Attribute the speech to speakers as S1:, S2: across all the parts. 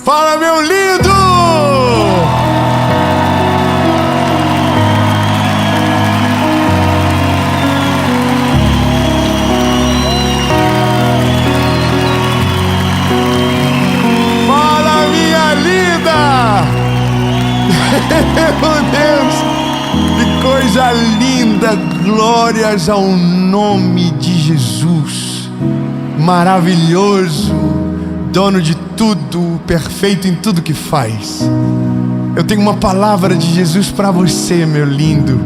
S1: Fala, meu lindo! Fala, minha linda! Meu Deus! Que coisa linda! Glórias ao nome de Jesus! Maravilhoso! Dono de tudo, perfeito em tudo que faz. Eu tenho uma palavra de Jesus para você, meu lindo.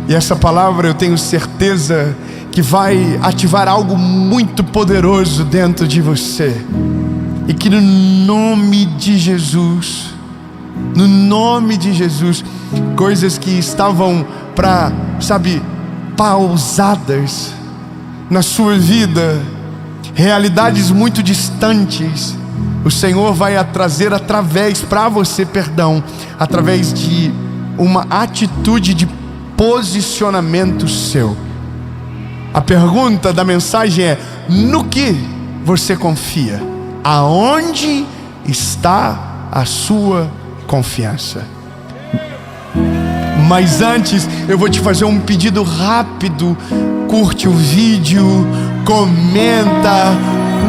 S1: E essa palavra eu tenho certeza que vai ativar algo muito poderoso dentro de você. E que no nome de Jesus, coisas que estavam pausadas na sua vida, realidades muito distantes, o Senhor vai trazer através de uma atitude de posicionamento seu. A pergunta da mensagem é: no que você confia? Aonde está a sua confiança? Mas antes, eu vou te fazer um pedido rápido. Curte o vídeo, comenta,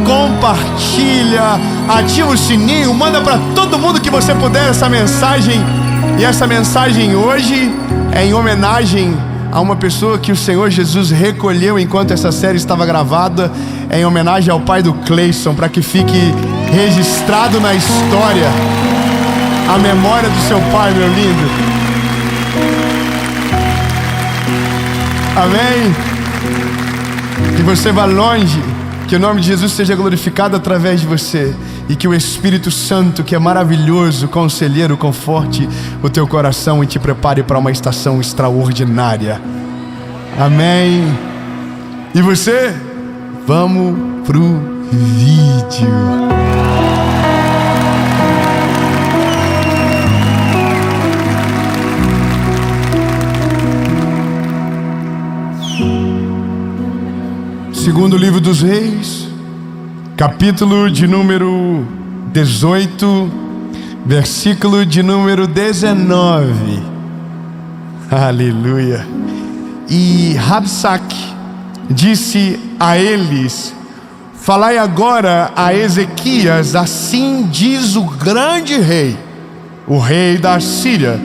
S1: compartilha, ativa o sininho, manda para todo mundo que você puder essa mensagem. E essa mensagem hoje é em homenagem a uma pessoa que o Senhor Jesus recolheu enquanto essa série estava gravada. É em homenagem ao pai do Cleison, para que fique registrado na história a memória do seu pai, meu lindo. Amém? Que você vá longe, que o nome de Jesus seja glorificado através de você, e que o Espírito Santo, que é maravilhoso, conselheiro, conforte o teu coração e te prepare para uma estação extraordinária. Amém? E você? Vamos pro vídeo. Segundo livro dos Reis, capítulo de número 18, versículo de número 19. Aleluia. E Rabsaque disse a eles: falai agora a Ezequias, assim diz o grande rei, o rei da Assíria,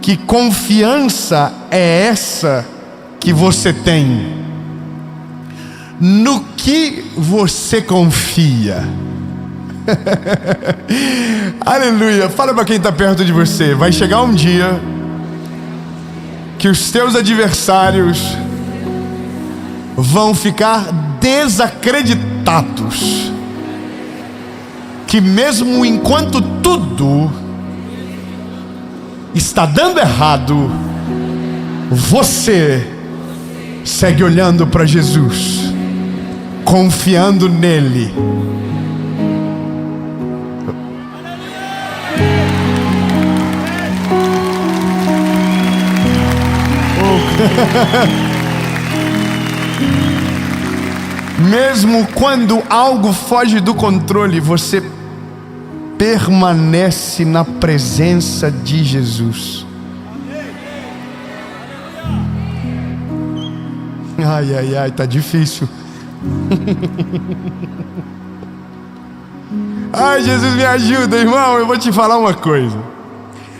S1: que confiança é essa que você tem? No que você confia? Aleluia. Fala para quem está perto de você. Vai chegar um dia que os teus adversários vão ficar desacreditados, que mesmo enquanto tudo está dando errado, você segue olhando para Jesus, confiando nele. Mesmo quando algo foge do controle, você permanece na presença de Jesus. Ai, tá difícil. Ai, Jesus, me ajuda, irmão. Eu vou te falar uma coisa.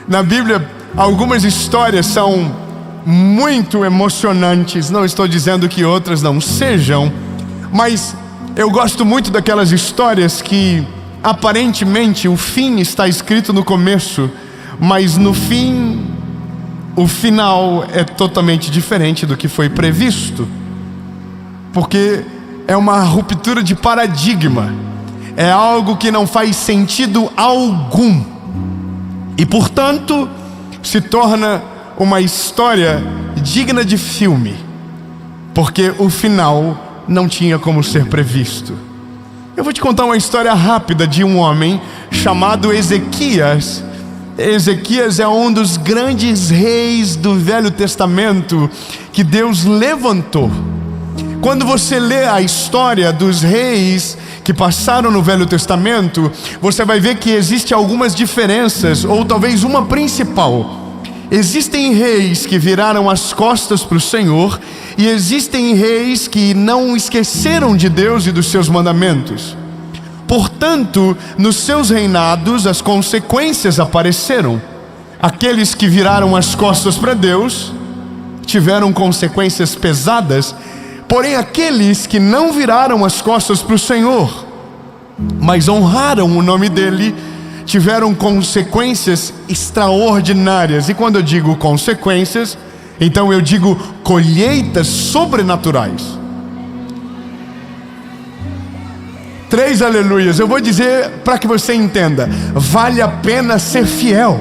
S1: Na Bíblia, algumas histórias são muito emocionantes. Não estou dizendo que outras não sejam, mas eu gosto muito daquelas histórias que aparentemente o fim está escrito no começo, mas no fim, o final é totalmente diferente do que foi previsto, porque é uma ruptura de paradigma, é algo que não faz sentido algum, e portanto se torna uma história digna de filme, porque o final não tinha como ser previsto. Eu vou te contar uma história rápida de um homem chamado Ezequias. Ezequias é um dos grandes reis do Velho Testamento que Deus levantou Quando você lê a história dos reis que passaram no Velho Testamento, você vai ver que existem algumas diferenças, ou talvez uma principal. Existem reis que viraram as costas para o Senhor, e existem reis que não esqueceram de Deus e dos seus mandamentos. Portanto, nos seus reinados as consequências apareceram. Aqueles que viraram as costas para Deus tiveram consequências pesadas, porém aqueles que não viraram as costas para o Senhor, mas honraram o nome dele, tiveram consequências extraordinárias. E quando eu digo consequências, então eu digo colheitas sobrenaturais. 3 aleluias. Eu vou dizer para que você entenda: vale a pena ser fiel.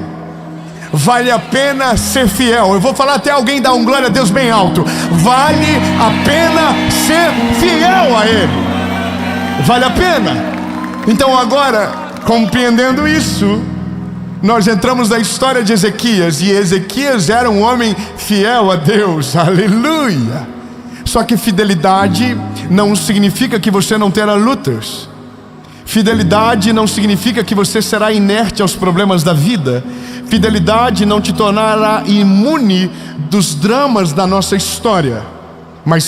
S1: Vale a pena ser fiel. Eu vou falar até alguém dar um glória a Deus bem alto. Vale a pena ser fiel a Ele. Vale a pena. Então agora, compreendendo isso, nós entramos na história de Ezequias. E Ezequias era um homem fiel a Deus. Aleluia. Só que fidelidade não significa que você não terá lutas. Fidelidade não significa que você será inerte aos problemas da vida. Fidelidade não te tornará imune dos dramas da nossa história. Mas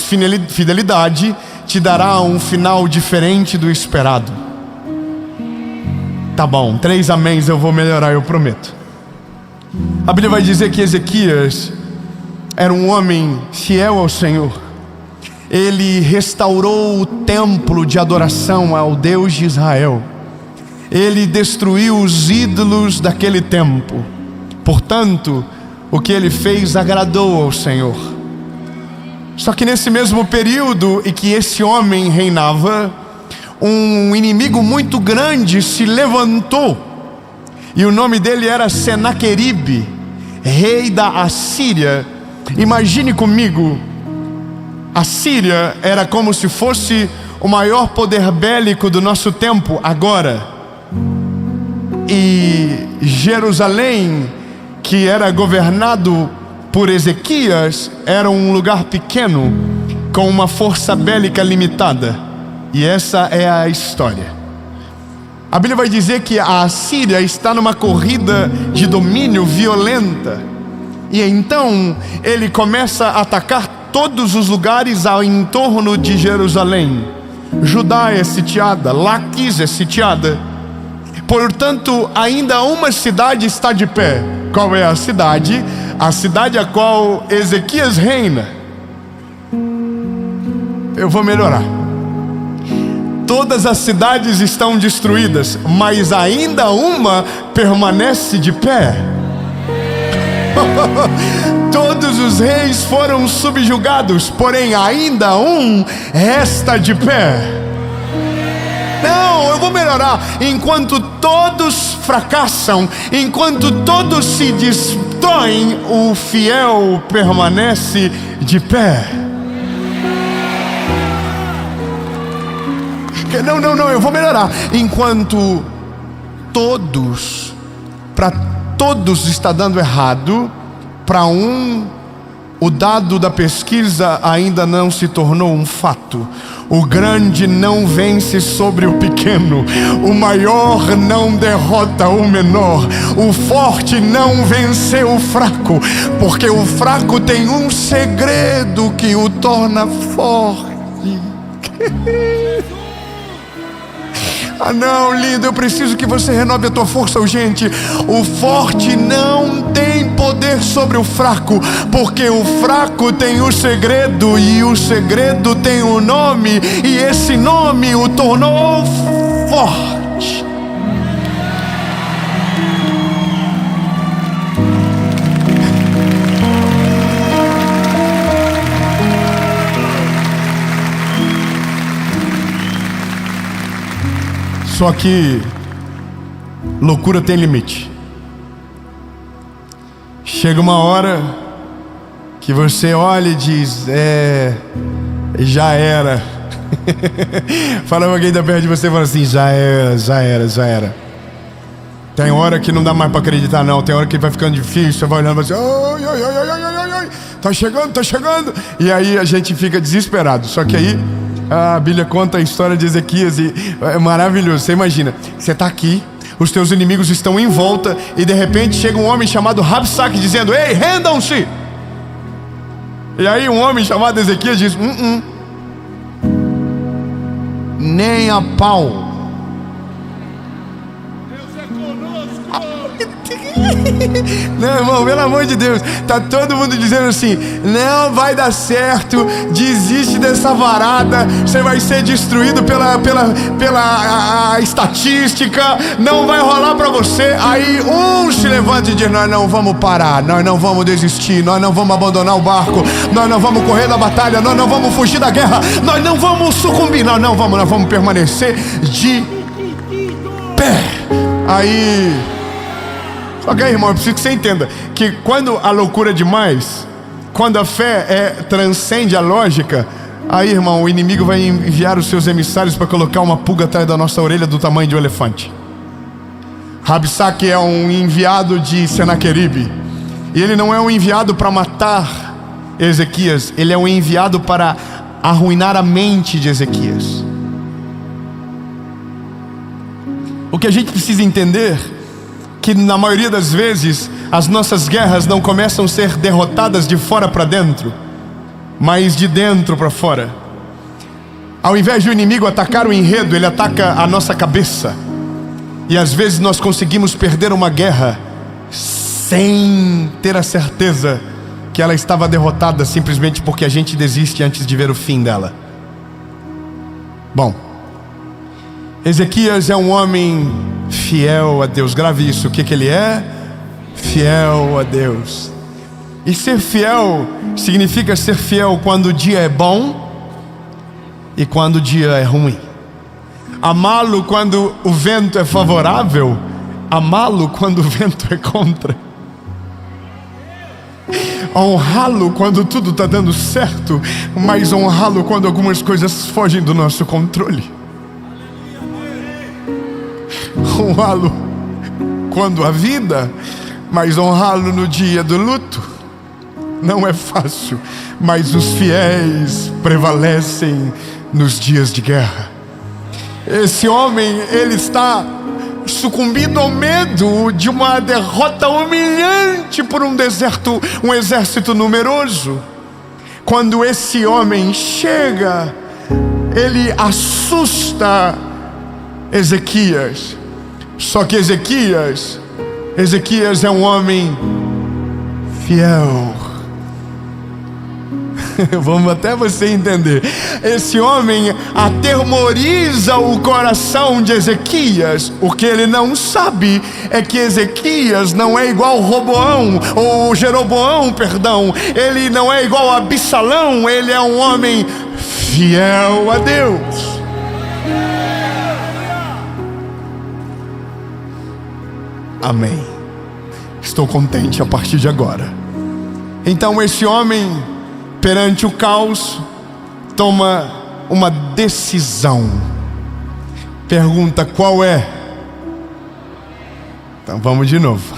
S1: fidelidade te dará um final diferente do esperado. Tá bom, 3 améns eu vou melhorar, eu prometo. A Bíblia vai dizer que Ezequias era um homem fiel ao Senhor. Ele restaurou o templo de adoração ao Deus de Israel. Ele destruiu os ídolos daquele tempo. Portanto, o que ele fez agradou ao Senhor. Só que nesse mesmo período em que esse homem reinava, um inimigo muito grande se levantou. E o nome dele era Senaqueribe, rei da Assíria. Imagine comigo, a Síria era como se fosse o maior poder bélico do nosso tempo agora. E Jerusalém, que era governado por Ezequias, era um lugar pequeno, com uma força bélica limitada. E essa é a história. A Bíblia vai dizer que a Assíria está numa corrida de domínio violenta. E então ele começa a atacar todos os lugares ao entorno de Jerusalém. Judá é sitiada, Laquis é sitiada. Portanto, ainda uma cidade está de pé. Qual é a cidade? A cidade a qual Ezequias reina. Eu vou melhorar. Todas as cidades estão destruídas, mas ainda uma permanece de pé. Todos os reis foram subjugados, porém ainda um resta de pé. Não, eu vou melhorar. Enquanto todos fracassam, enquanto todos se destroem, o fiel permanece de pé. Não, eu vou melhorar. Enquanto todos, para todos está dando errado, para um, o dado da pesquisa ainda não se tornou um fato. O grande não vence sobre o pequeno, o maior não derrota o menor, o forte não venceu o fraco, porque o fraco tem um segredo que o torna forte. Ah não, lindo, eu preciso que você renove a tua força urgente. O forte não tem poder sobre o fraco, porque o fraco tem o segredo, e o segredo tem o nome, e esse nome o tornou forte. Só que loucura tem limite. Chega uma hora que você olha e diz: já era. Fala pra quem tá perto de você e fala assim: já era. Tem hora que não dá mais para acreditar não, tem hora que vai ficando difícil, você vai olhando e vai assim, ai, ai, ai, ai, ai, ai, ai, tá chegando. E aí a gente fica desesperado. Só que aí a Bíblia conta a história de Ezequias e é maravilhoso. Você imagina, você tá aqui, os teus inimigos estão em volta e de repente chega um homem chamado Rabsaque dizendo, ei, rendam-se. E aí um homem chamado Ezequias diz, nem a pau. Não, irmão, pelo amor de Deus, tá todo mundo dizendo assim, não vai dar certo, desiste dessa varada, você vai ser destruído pela estatística, não vai rolar pra você. Aí um se levanta e diz, nós não vamos parar, nós não vamos desistir, nós não vamos abandonar o barco, nós não vamos correr da batalha, nós não vamos fugir da guerra, nós não vamos sucumbir, nós vamos permanecer de pé. Aí... Só que aí, irmão, eu preciso que você entenda que quando a loucura é demais, quando a fé transcende a lógica, aí, irmão, o inimigo vai enviar os seus emissários para colocar uma pulga atrás da nossa orelha do tamanho de um elefante. Rabsaque é um enviado de Senaqueribe, e ele não é um enviado para matar Ezequias, ele é um enviado para arruinar a mente de Ezequias. O que a gente precisa entender que na maioria das vezes as nossas guerras não começam a ser derrotadas de fora para dentro, mas de dentro para fora. Ao invés de o inimigo atacar o enredo, ele ataca a nossa cabeça. E às vezes nós conseguimos perder uma guerra sem ter a certeza que ela estava derrotada, simplesmente porque a gente desiste antes de ver o fim dela. Bom, Ezequias é um homem fiel a Deus. Grave isso, o que ele é? Fiel a Deus. E ser fiel significa ser fiel quando o dia é bom e quando o dia é ruim. Amá-lo quando o vento é favorável, amá-lo quando o vento é contra. Honrá-lo quando tudo está dando certo, mas honrá-lo quando algumas coisas fogem do nosso controle. Honrá-lo quando a vida, mas honrá-lo no dia do luto. Não é fácil, mas os fiéis prevalecem nos dias de guerra. Esse homem, ele está sucumbindo ao medo de uma derrota humilhante por um exército numeroso. Quando esse homem chega, ele assusta Ezequias. Só que Ezequias é um homem fiel. Vamos até você entender. Esse homem atemoriza o coração de Ezequias. O que ele não sabe é que Ezequias não é igual Roboão, ou Jeroboão, perdão. Ele não é igual a Absalão. Ele é um homem fiel a Deus. Amém. Estou contente a partir de agora. Então esse homem, perante o caos, toma uma decisão. Pergunta qual é? Então vamos de novo.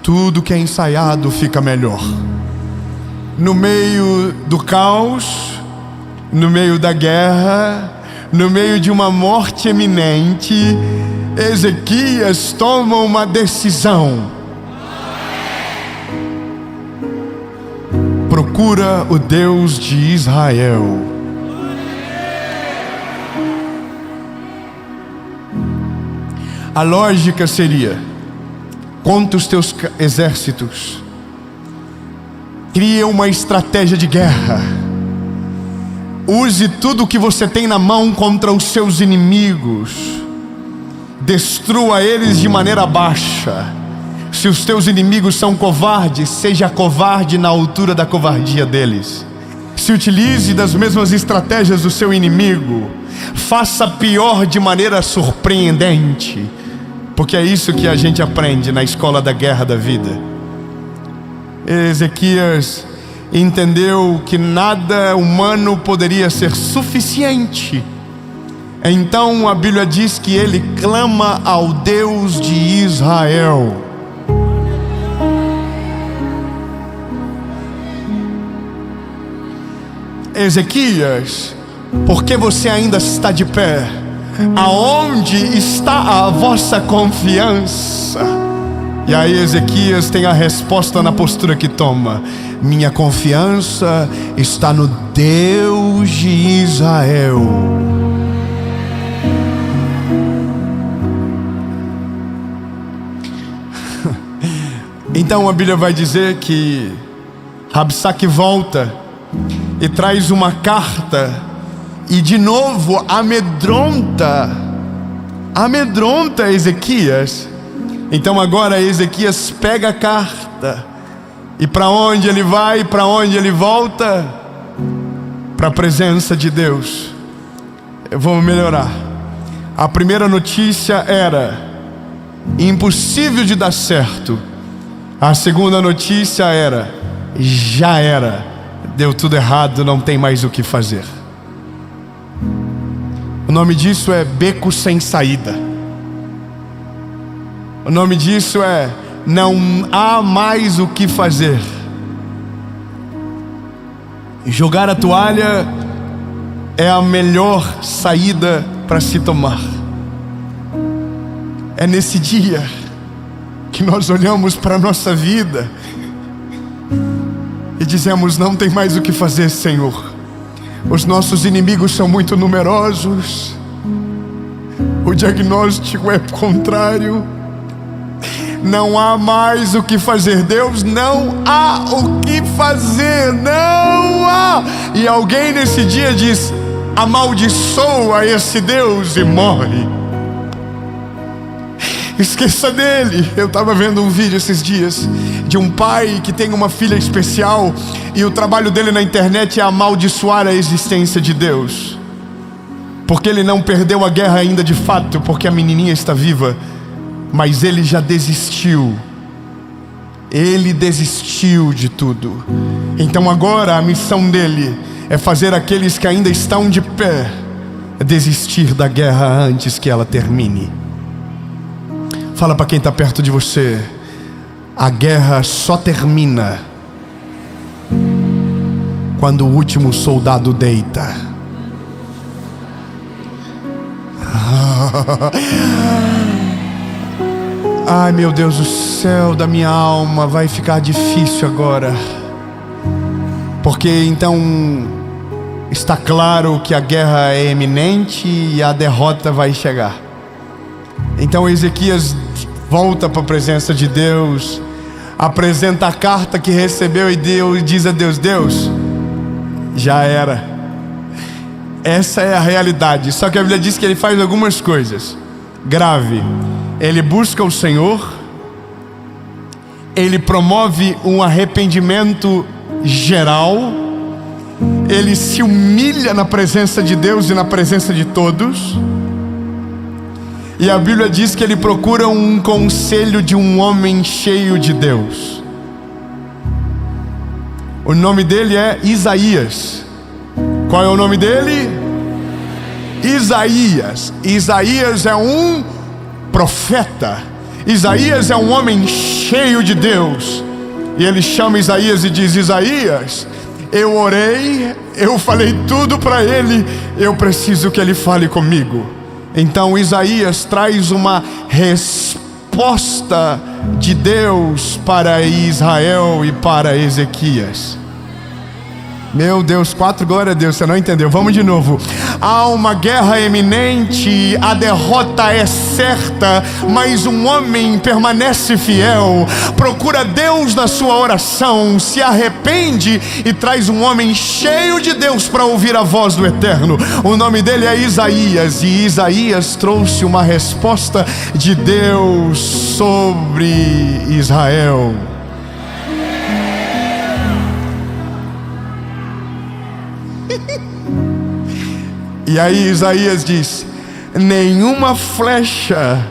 S1: Tudo que é ensaiado fica melhor. No meio do caos, no meio da guerra, no meio de uma morte iminente, Ezequias toma uma decisão. Procura o Deus de Israel. A lógica seria: conta os teus exércitos, cria uma estratégia de guerra, use tudo o que você tem na mão contra os seus inimigos, destrua eles de maneira baixa. Se os teus inimigos são covardes, seja covarde na altura da covardia deles. Se utilize das mesmas estratégias do seu inimigo, faça pior de maneira surpreendente, porque é isso que a gente aprende na escola da guerra da vida. Ezequias entendeu que nada humano poderia ser suficiente. Então a Bíblia diz que ele clama ao Deus de Israel. Ezequias, por que você ainda está de pé? Aonde está a vossa confiança? E aí Ezequias tem a resposta na postura que toma: minha confiança está no Deus de Israel. Então a Bíblia vai dizer que Rabsaque volta e traz uma carta e de novo amedronta Ezequias. Então agora Ezequias pega a carta e para onde ele vai, para onde ele volta? Para a presença de Deus. Eu vou melhorar. A primeira notícia era impossível de dar certo. A segunda notícia era: já era, deu tudo errado, não tem mais o que fazer. O nome disso é beco sem saída. O nome disso é: não há mais o que fazer. Jogar a toalha é a melhor saída para se tomar. É nesse dia que nós olhamos para a nossa vida e dizemos: não tem mais o que fazer, Senhor. Os nossos inimigos são muito numerosos. O diagnóstico é contrário. Não há mais o que fazer. Deus, não há o que fazer. Não há. E alguém nesse dia diz: amaldiçoa esse Deus e morre. Esqueça dele. Eu estava vendo um vídeo esses dias de um pai que tem uma filha especial e o trabalho dele na internet é amaldiçoar a existência de Deus, porque ele não perdeu a guerra ainda de fato, porque a menininha está viva, mas ele já desistiu. Ele desistiu de tudo. Então agora a missão dele é fazer aqueles que ainda estão de pé desistir da guerra antes que ela termine. Fala para quem está perto de você: a guerra só termina quando o último soldado deita. Ai, meu Deus do céu da minha alma, vai ficar difícil agora, porque então está claro que a guerra é iminente e a derrota vai chegar. Então Ezequias volta para a presença de Deus, apresenta a carta que recebeu e diz a Deus: Deus, já era. Essa é a realidade. Só que a Bíblia diz que ele faz algumas coisas grave. Ele busca o Senhor, ele promove um arrependimento geral, ele se humilha na presença de Deus e na presença de todos. E a Bíblia diz que ele procura um conselho de um homem cheio de Deus. O nome dele é Isaías. Qual é o nome dele? Isaías. Isaías é um profeta. Isaías é um homem cheio de Deus. E ele chama Isaías e diz: Isaías, eu orei, eu falei tudo para ele, eu preciso que ele fale comigo. Então Isaías traz uma resposta de Deus para Israel e para Ezequias. Meu Deus, 4 glória a Deus, você não entendeu, vamos de novo. Há uma guerra iminente, a derrota é certa, mas um homem permanece fiel, procura Deus na sua oração, se arrepende e traz um homem cheio de Deus para ouvir a voz do Eterno. O nome dele é Isaías, e Isaías trouxe uma resposta de Deus sobre Israel. E aí Isaías diz: nenhuma flecha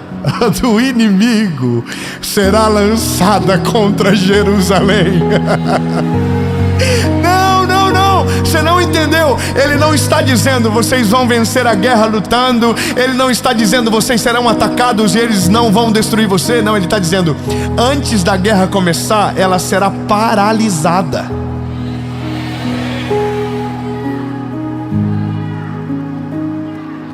S1: do inimigo será lançada contra Jerusalém. Não, você não entendeu. entendeu? Ele não está dizendo vocês vão vencer a guerra lutando. Ele não está dizendo vocês serão atacados e eles não vão destruir você. Não, ele está dizendo antes da guerra começar, ela será paralisada.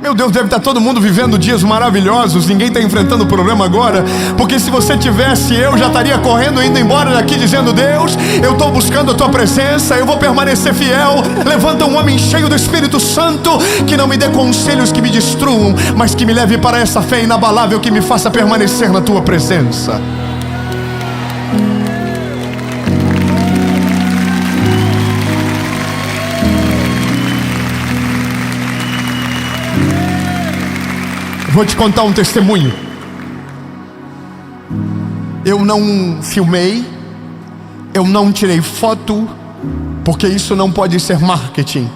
S1: Meu Deus, deve estar todo mundo vivendo dias maravilhosos. Ninguém está enfrentando problema agora. Porque se você tivesse, eu já estaria correndo, indo embora daqui dizendo: Deus, eu estou buscando a tua presença, eu vou permanecer fiel. Levanta um homem cheio do Espírito Santo, que não me dê conselhos que me destruam, mas que me leve para essa fé inabalável, que me faça permanecer na tua presença. Vou te contar um testemunho. Eu não filmei, eu não tirei foto, porque isso não pode ser marketing.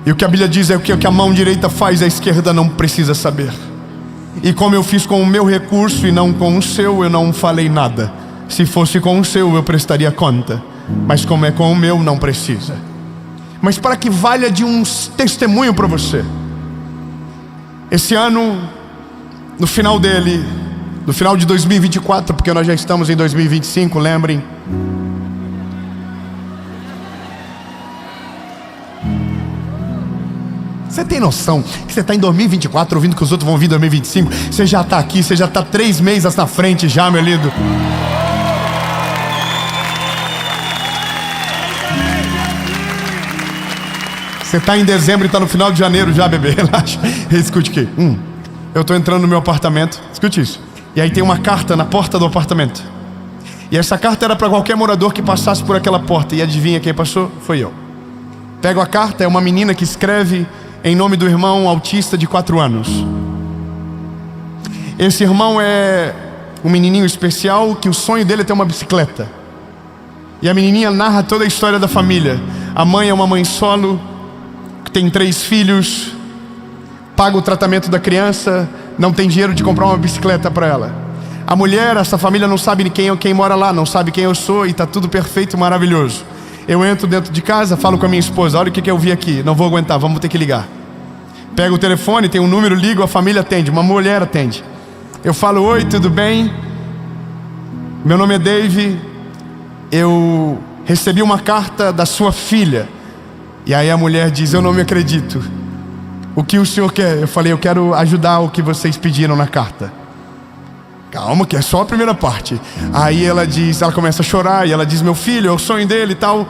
S1: E o que a Bíblia diz é que o que a mão direita faz, a esquerda não precisa saber. E como eu fiz com o meu recurso e não com o seu, eu não falei nada. Se fosse com o seu, eu prestaria conta. Mas como é com o meu, não precisa. Mas para que valha de um testemunho para você, esse ano, no final dele, no final de 2024, porque nós já estamos em 2025, lembrem. Você tem noção que você está em 2024 ouvindo que os outros vão vir em 2025? Você já está aqui, você já está 3 meses na frente já, meu lindo. Você está em dezembro e está no final de janeiro já, bebê, relaxa. Escute aqui. Eu estou entrando no meu apartamento, escute isso. E aí tem uma carta na porta do apartamento. E essa carta era para qualquer morador que passasse por aquela porta. E adivinha quem passou? Foi eu. Pego a carta, é uma menina que escreve em nome do irmão autista de 4 anos. Esse irmão é um menininho especial que o sonho dele é ter uma bicicleta. E a menininha narra toda a história da família. A mãe é uma mãe solo, tem 3 filhos, paga o tratamento da criança, não tem dinheiro de comprar uma bicicleta para ela. A mulher, essa família não sabe quem mora lá, não sabe quem eu sou, e está tudo perfeito e maravilhoso. Eu entro dentro de casa, falo com a minha esposa: olha o que eu vi aqui, não vou aguentar, vamos ter que ligar. Pego o telefone, tem um número, ligo, a família atende, uma mulher atende. Eu falo: oi, tudo bem? Meu nome é Dave, eu recebi uma carta da sua filha. E aí a mulher diz: eu não me acredito. O que o senhor quer? Eu falei: eu quero ajudar o que vocês pediram na carta. Calma, que é só a primeira parte. Aí ela começa a chorar e ela diz: meu filho, é o sonho dele e tal.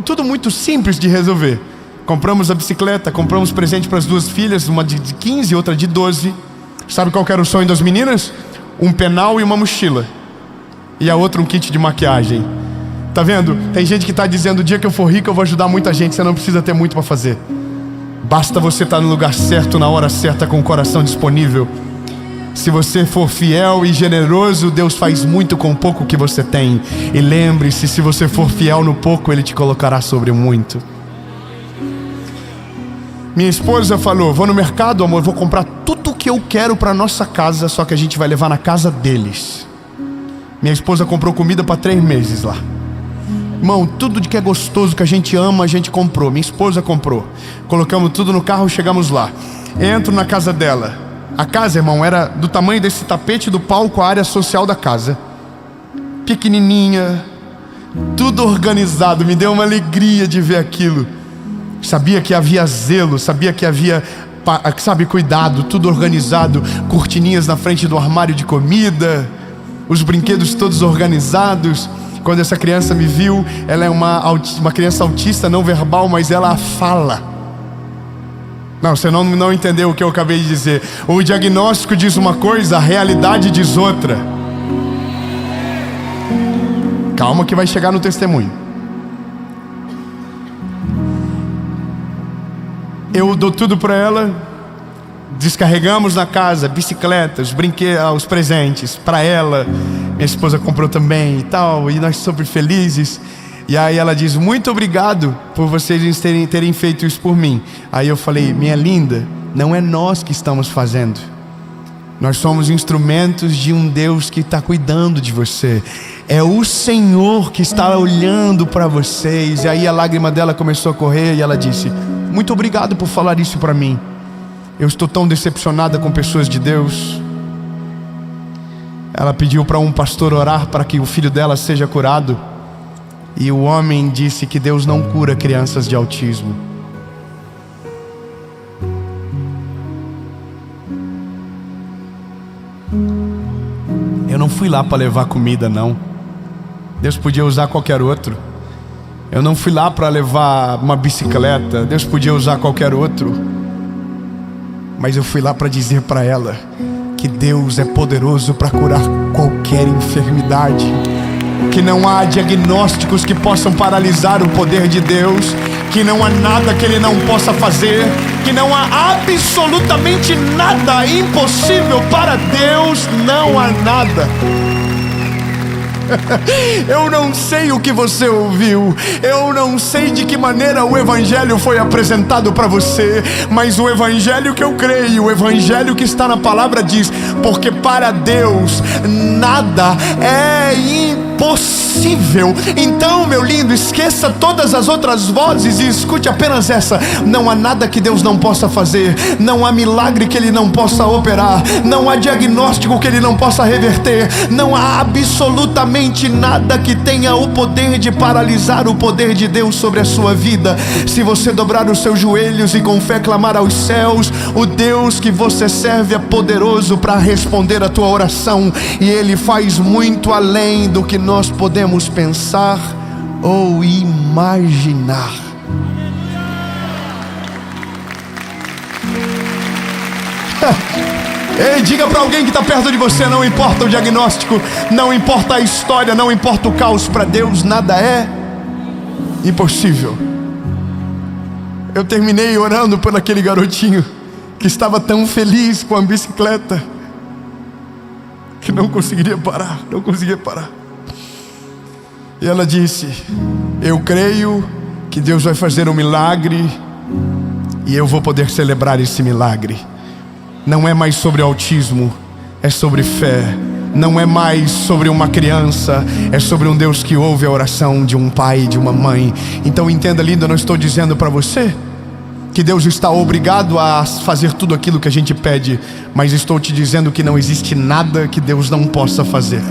S1: Tudo muito simples de resolver. Compramos a bicicleta, compramos presente para as 2 filhas, uma de 15 e outra de 12. Sabe qual que era o sonho das meninas? Um penal e uma mochila. E a outra um kit de maquiagem. Tá vendo? Tem gente que está dizendo: o dia que eu for rico eu vou ajudar muita gente. Você não precisa ter muito para fazer. Basta você estar no lugar certo, na hora certa, com o coração disponível. Se você for fiel e generoso, Deus faz muito com o pouco que você tem. E lembre-se, se você for fiel no pouco, Ele te colocará sobre muito. Minha esposa falou: vou no mercado, amor, vou comprar tudo o que eu quero para nossa casa, só que a gente vai levar na casa deles. Minha esposa comprou comida para 3 meses lá. Irmão, tudo de que é gostoso, que a gente ama, a gente comprou. Minha esposa comprou. Colocamos tudo no carro, chegamos lá. Entro na casa dela. A casa, irmão, era do tamanho desse tapete do palco, a área social da casa. Pequenininha, tudo organizado. Me deu uma alegria de ver aquilo. Sabia que havia zelo, sabia que havia, cuidado, tudo organizado. Cortininhas na frente do armário de comida, os brinquedos todos organizados. Quando essa criança me viu, ela é uma criança autista não verbal, mas ela fala. Não, você não entendeu o que eu acabei de dizer. O diagnóstico diz uma coisa, a realidade diz outra. Calma que vai chegar no testemunho. Eu dou tudo para ela. Descarregamos na casa, bicicletas, brinquedos, os presentes para ela. Minha esposa comprou também e tal, e nós super felizes. E aí ela diz: muito obrigado por vocês terem feito isso por mim. Aí eu falei: minha linda, não é nós que estamos fazendo, Nós somos instrumentos de um Deus que está cuidando de você. É o Senhor que está olhando para vocês. E aí a lágrima dela começou a correr e ela disse: muito obrigado por falar isso para mim. Eu estou tão decepcionada com pessoas de Deus. Ela pediu para um pastor orar para que o filho dela seja curado. E o homem disse que Deus não cura crianças de autismo. Eu não fui lá para levar comida, não. Deus podia usar qualquer outro. Eu não fui lá para levar uma bicicleta. Deus podia usar qualquer outro. Mas eu fui lá para dizer para ela que Deus é poderoso para curar qualquer enfermidade. Que não há diagnósticos que possam paralisar o poder de Deus. Que não há nada que Ele não possa fazer. Que não há absolutamente nada impossível para Deus. Não há nada. Eu não sei o que você ouviu, eu não sei de que maneira o Evangelho foi apresentado para você, mas o Evangelho que eu creio, o Evangelho que está na palavra diz: porque para Deus nada é impossível. Então, meu lindo, esqueça todas as outras vozes e escute apenas essa: não há nada que Deus não possa fazer, não há milagre que Ele não possa operar, não há diagnóstico que Ele não possa reverter, não há absolutamente nada que tenha o poder de paralisar o poder de Deus sobre a sua vida. Se você dobrar os seus joelhos e com fé clamar aos céus, o Deus que você serve é poderoso para responder a tua oração, e Ele faz muito além do que nós podemos pensar ou imaginar. Ei, diga para alguém que está perto de você: não importa o diagnóstico, não importa a história, não importa o caos, para Deus nada é impossível. Eu terminei orando por aquele garotinho que estava tão feliz com a bicicleta que não conseguia parar. E ela disse: eu creio que Deus vai fazer um milagre e eu vou poder celebrar esse milagre. Não é mais sobre autismo, é sobre fé. Não é mais sobre uma criança, é sobre um Deus que ouve a oração de um pai e de uma mãe. Então entenda, lindo, eu não estou dizendo para você que Deus está obrigado a fazer tudo aquilo que a gente pede, mas estou te dizendo que não existe nada que Deus não possa fazer.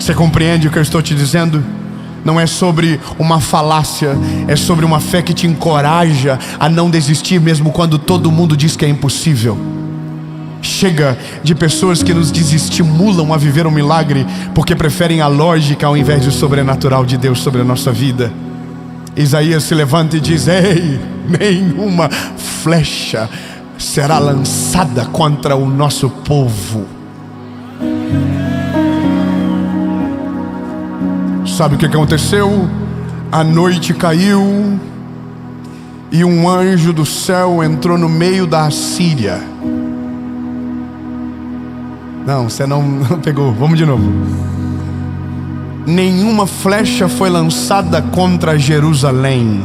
S1: Você compreende o que eu estou te dizendo? Não é sobre uma falácia, é sobre uma fé que te encoraja a não desistir mesmo quando todo mundo diz que é impossível. Chega de pessoas que nos desestimulam a viver um milagre porque preferem a lógica ao invés do sobrenatural de Deus sobre a nossa vida. Isaías se levanta e diz: ei, nenhuma flecha será lançada contra o nosso povo. Sabe o que aconteceu? A noite caiu e um anjo do céu entrou no meio da Assíria. Não, você não pegou. Vamos de novo. Nenhuma flecha foi lançada contra Jerusalém.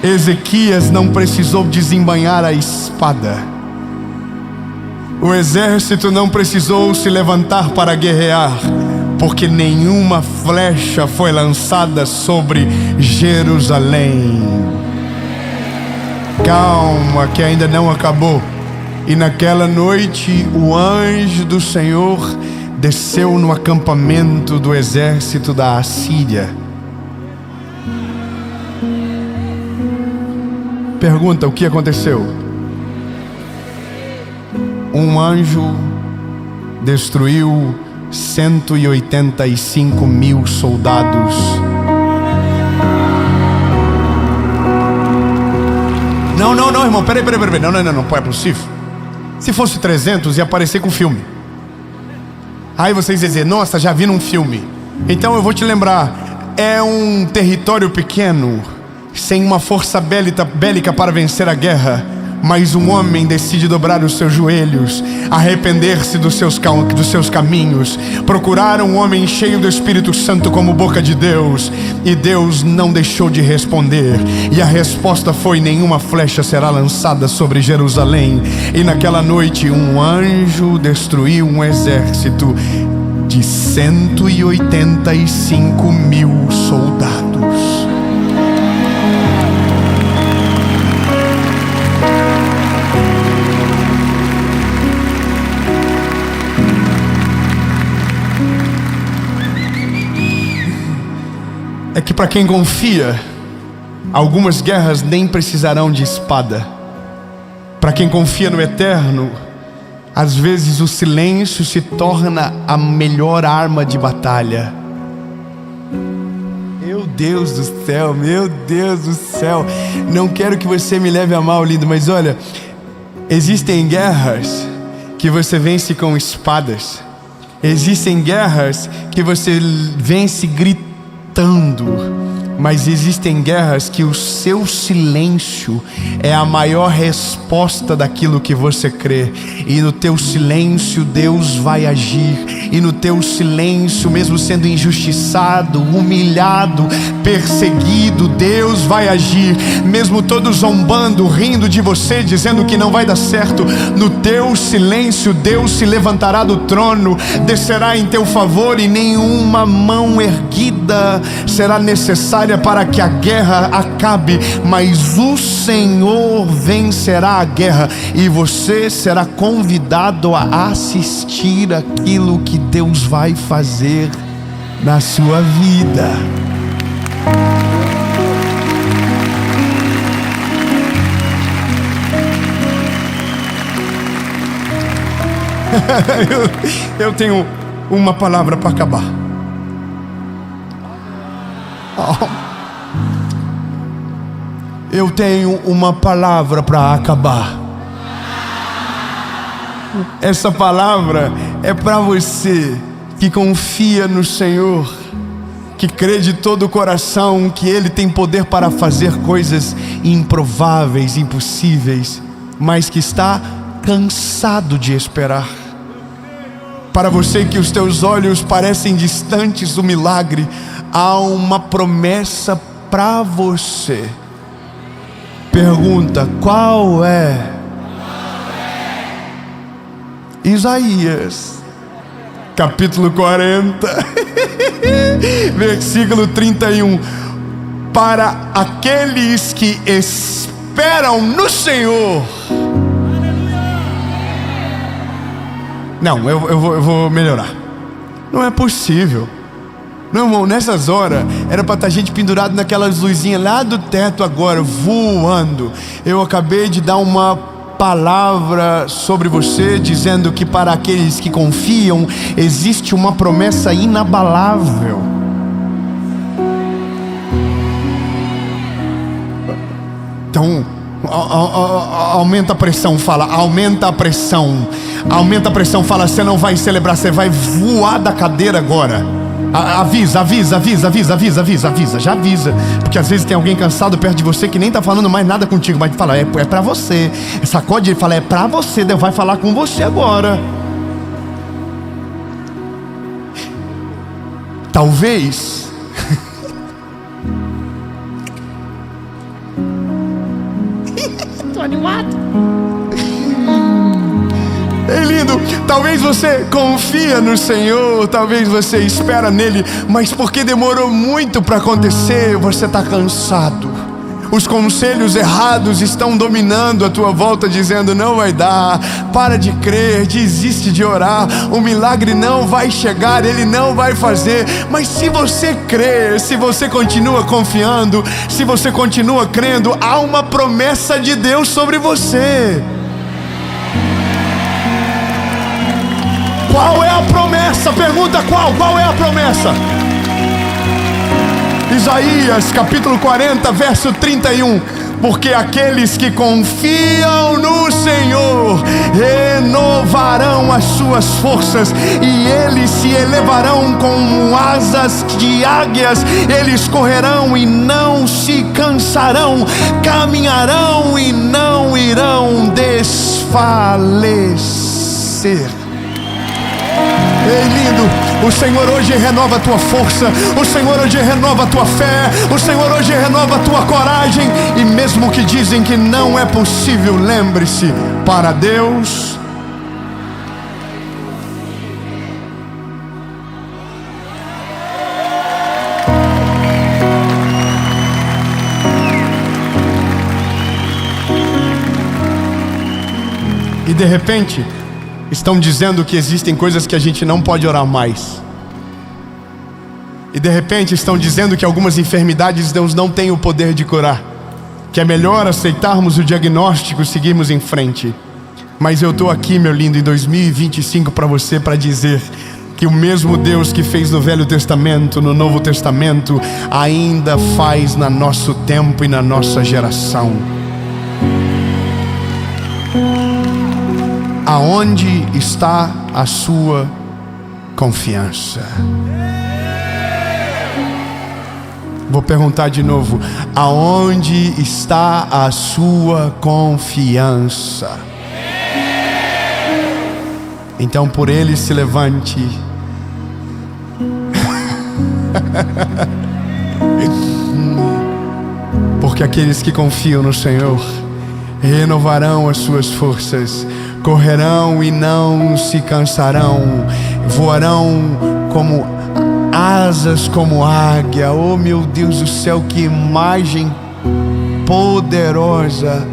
S1: Ezequias não precisou desembainhar a espada. O exército não precisou se levantar para guerrear, porque nenhuma flecha foi lançada sobre Jerusalém. Calma, que ainda não acabou. E naquela noite o anjo do Senhor desceu no acampamento do exército da Assíria. Pergunta: o que aconteceu? Um anjo destruiu 185 mil soldados. Não, irmão, peraí, não, é possível. Se fosse 300, ia aparecer com filme. Aí vocês iam dizer: nossa, já vi num filme. Então eu vou te lembrar: é um território pequeno, sem uma força bélica para vencer a guerra, Mas um homem decide dobrar os seus joelhos, arrepender-se dos seus caminhos, procurar um homem cheio do Espírito Santo como boca de Deus. E Deus não deixou de responder. E a resposta foi: nenhuma flecha será lançada sobre Jerusalém. E naquela noite um anjo destruiu um exército de 185 mil soldados. É que para quem confia, algumas guerras nem precisarão de espada. Para quem confia no eterno, às vezes o silêncio se torna a melhor arma de batalha. Meu Deus do céu, meu Deus do céu. Não quero que você me leve a mal, lindo, mas olha, existem guerras que você vence com espadas. Existem guerras que você vence gritando. Mas existem guerras que o seu silêncio é a maior resposta daquilo que você crê. E no teu silêncio Deus vai agir. E no teu silêncio, mesmo sendo injustiçado, humilhado, perseguido, Deus vai agir. Mesmo todos zombando, rindo de você, dizendo que não vai dar certo, no teu silêncio Deus se levantará do trono, descerá em teu favor, e nenhuma mão erguida será necessária para que a guerra acabe, mas o Senhor vencerá a guerra, e você será convidado a assistir aquilo que Deus vai fazer na sua vida. eu tenho uma palavra para acabar. Eu tenho uma palavra para acabar. Essa palavra é para você que confia no Senhor, que crê de todo o coração que Ele tem poder para fazer coisas improváveis, impossíveis, mas que está cansado de esperar. Para você que os teus olhos parecem distantes do milagre, há uma promessa para você. Pergunta: qual é? Isaías capítulo 40 versículo 31. Para aqueles que esperam no Senhor. Não, eu vou melhorar. Não é possível. Não, irmão, nessas horas era para estar gente pendurado naquelas luzinhas lá do teto agora, voando. Eu acabei de dar uma palavra sobre você, dizendo que para aqueles que confiam existe uma promessa inabalável. Então, aumenta a pressão, fala, aumenta a pressão. Aumenta a pressão, fala, você não vai celebrar, você vai voar da cadeira agora. Avisa, já avisa. Porque às vezes tem alguém cansado perto de você que nem tá falando mais nada contigo, mas fala, é pra você. Sacode, ele fala, é pra você, Deus vai falar com você agora. Talvez tô animado. É lindo. Talvez você confia no Senhor, talvez você espera nele, mas porque demorou muito para acontecer, você está cansado. Os conselhos errados estão dominando a tua volta, dizendo, não vai dar, para de crer, desiste de orar, o milagre não vai chegar, ele não vai fazer. Mas se você crer, se você continua confiando, se você continua crendo, há uma promessa de Deus sobre você. Qual é a promessa? Pergunta qual é a promessa? Isaías capítulo 40 verso 31. porque aqueles que confiam no Senhor renovarão as suas forças, e eles se elevarão como asas de águias. Eles correrão e não se cansarão, caminharão e não irão desfalecer. Ei, lindo, o Senhor hoje renova a tua força, o Senhor hoje renova a tua fé, o Senhor hoje renova a tua coragem. E mesmo que dizem que não é possível, lembre-se, para Deus e de repente estão dizendo que existem coisas que a gente não pode orar mais. E de repente estão dizendo que algumas enfermidades Deus não tem o poder de curar, que é melhor aceitarmos o diagnóstico e seguirmos em frente. Mas eu estou aqui, meu lindo, em 2025 para você, para dizer que o mesmo Deus que fez no Velho Testamento, no Novo Testamento, ainda faz no nosso tempo e na nossa geração. Aonde está a sua confiança? Vou perguntar de novo: aonde está a sua confiança? Então por ele se levante. Porque aqueles que confiam no Senhor renovarão as suas forças, correrão e não se cansarão, voarão como asas como águia. Oh meu Deus do céu, que imagem poderosa!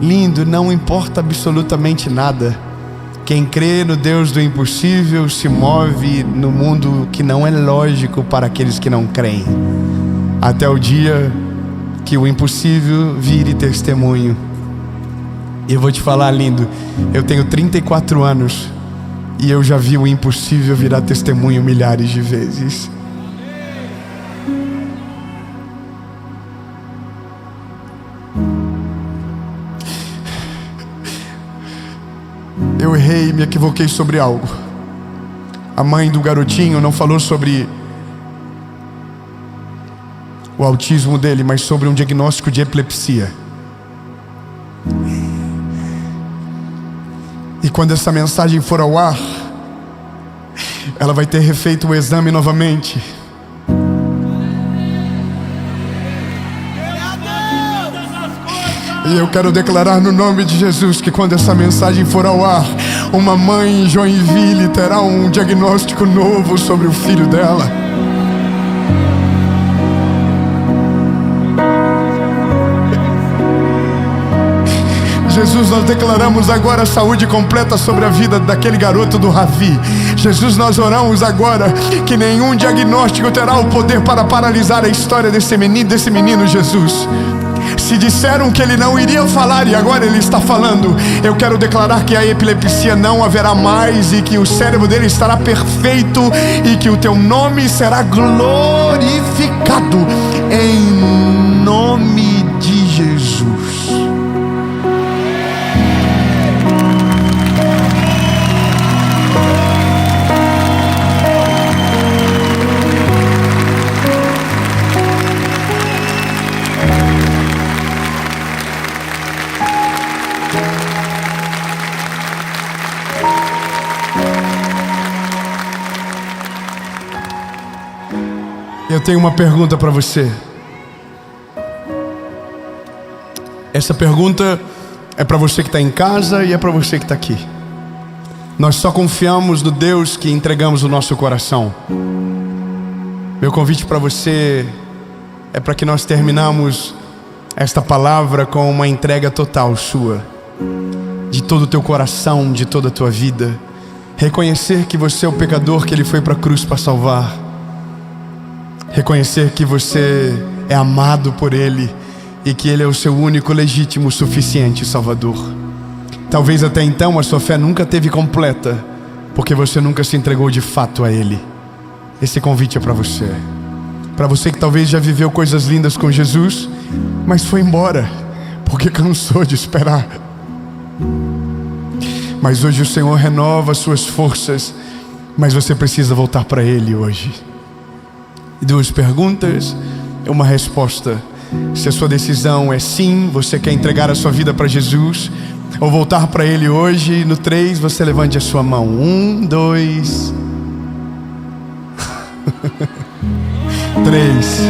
S1: Lindo, não importa absolutamente nada. Quem crê no Deus do impossível se move no mundo que não é lógico para aqueles que não creem, até o dia que o impossível vire testemunho. E eu vou te falar, lindo, eu tenho 34 anos e eu já vi o impossível virar testemunho milhares de vezes. Eu errei, me equivoquei sobre algo. A mãe do garotinho não falou sobre o autismo dele, mas sobre um diagnóstico de epilepsia. E quando essa mensagem for ao ar, ela vai ter refeito o exame novamente. E eu quero declarar no nome de Jesus que quando essa mensagem for ao ar, uma mãe em Joinville terá um diagnóstico novo sobre o filho dela. Jesus, nós declaramos agora saúde completa sobre a vida daquele garoto do Ravi. Jesus, nós oramos agora que nenhum diagnóstico terá o poder para paralisar a história desse menino, Jesus. Se disseram que ele não iria falar e agora ele está falando, eu quero declarar que a epilepsia não haverá mais e que o cérebro dele estará perfeito e que o teu nome será glorificado em nome de Jesus. Eu tenho uma pergunta para você. Essa pergunta é para você que está em casa e é para você que está aqui. Nós só confiamos no Deus que entregamos o nosso coração. Meu convite para você é para que nós terminamos esta palavra com uma entrega total sua, de todo o teu coração, de toda a tua vida. Reconhecer que você é o pecador que Ele foi para a cruz para salvar. Reconhecer que você é amado por Ele e que Ele é o seu único, legítimo, suficiente Salvador. Talvez até então a sua fé nunca teve completa, porque você nunca se entregou de fato a Ele. Esse convite é para você. Para você que talvez já viveu coisas lindas com Jesus mas foi embora, porque cansou de esperar. Mas hoje o Senhor renova suas forças, mas você precisa voltar para Ele hoje. 2 perguntas, uma resposta. Se a sua decisão é sim, você quer entregar a sua vida para Jesus, ou voltar para Ele hoje. No 3, você levante a sua mão. 1, 2, 3.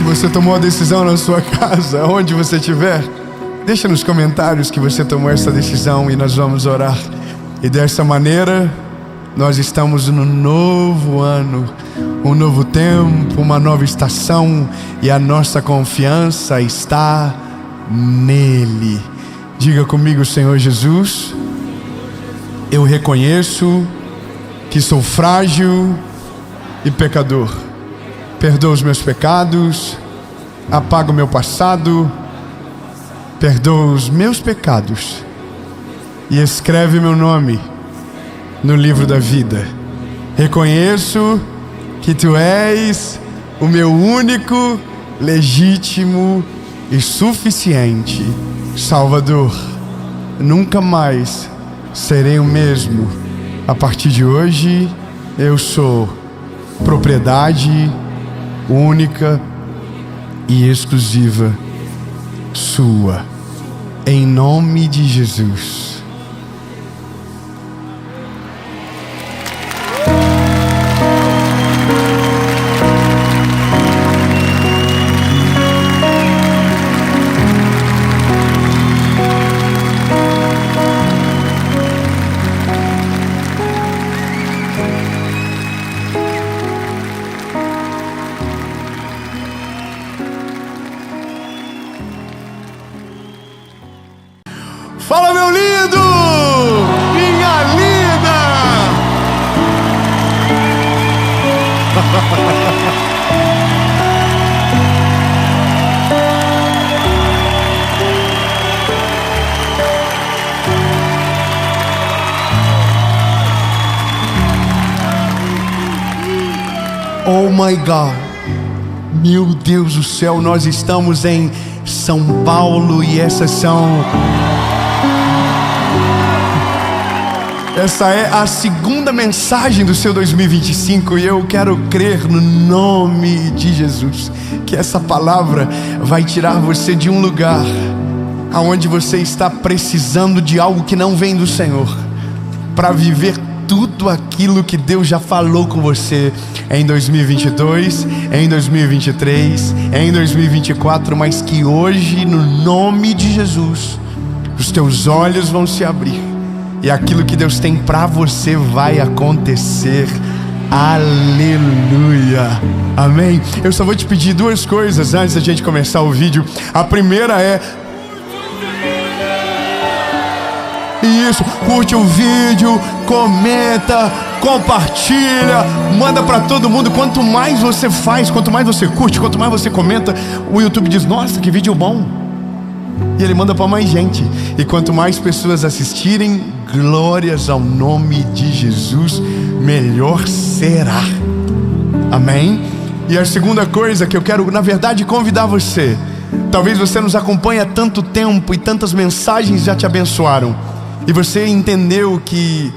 S1: Você tomou a decisão na sua casa, onde você estiver, deixa nos comentários que você tomou essa decisão e nós vamos orar. E dessa maneira, nós estamos no novo ano, um novo tempo, uma nova estação, e a nossa confiança está nele. Diga comigo: Senhor Jesus, eu reconheço que sou frágil e pecador. Perdoa os meus pecados, apaga o meu passado, perdoa os meus pecados e escreve meu nome no livro da vida. Reconheço que Tu és o meu único, legítimo e suficiente Salvador. Nunca mais serei o mesmo. A partir de hoje, eu sou propriedade única e exclusiva Sua, em nome de Jesus. Fala, meu lindo! Minha linda! Oh my God! Meu Deus do céu, nós estamos em São Paulo e Essa é a segunda mensagem do seu 2025, e eu quero crer no nome de Jesus que essa palavra vai tirar você de um lugar aonde você está precisando de algo que não vem do Senhor, para viver tudo aquilo que Deus já falou com você em 2022, em 2023, em 2024, mas que hoje, no nome de Jesus, os teus olhos vão se abrir e aquilo que Deus tem para você vai acontecer. Aleluia, amém. Eu só vou te pedir 2 coisas antes da gente começar o vídeo. A primeira é: isso, curte o vídeo, comenta, compartilha, manda para todo mundo. Quanto mais você faz, quanto mais você curte, quanto mais você comenta, o YouTube diz: nossa, que vídeo bom, e ele manda para mais gente. E quanto mais pessoas assistirem, glórias ao nome de Jesus, melhor será. Amém? E a segunda coisa que eu quero, na verdade, convidar você. Talvez você nos acompanhe há tanto tempo e tantas mensagens já te abençoaram, e você entendeu que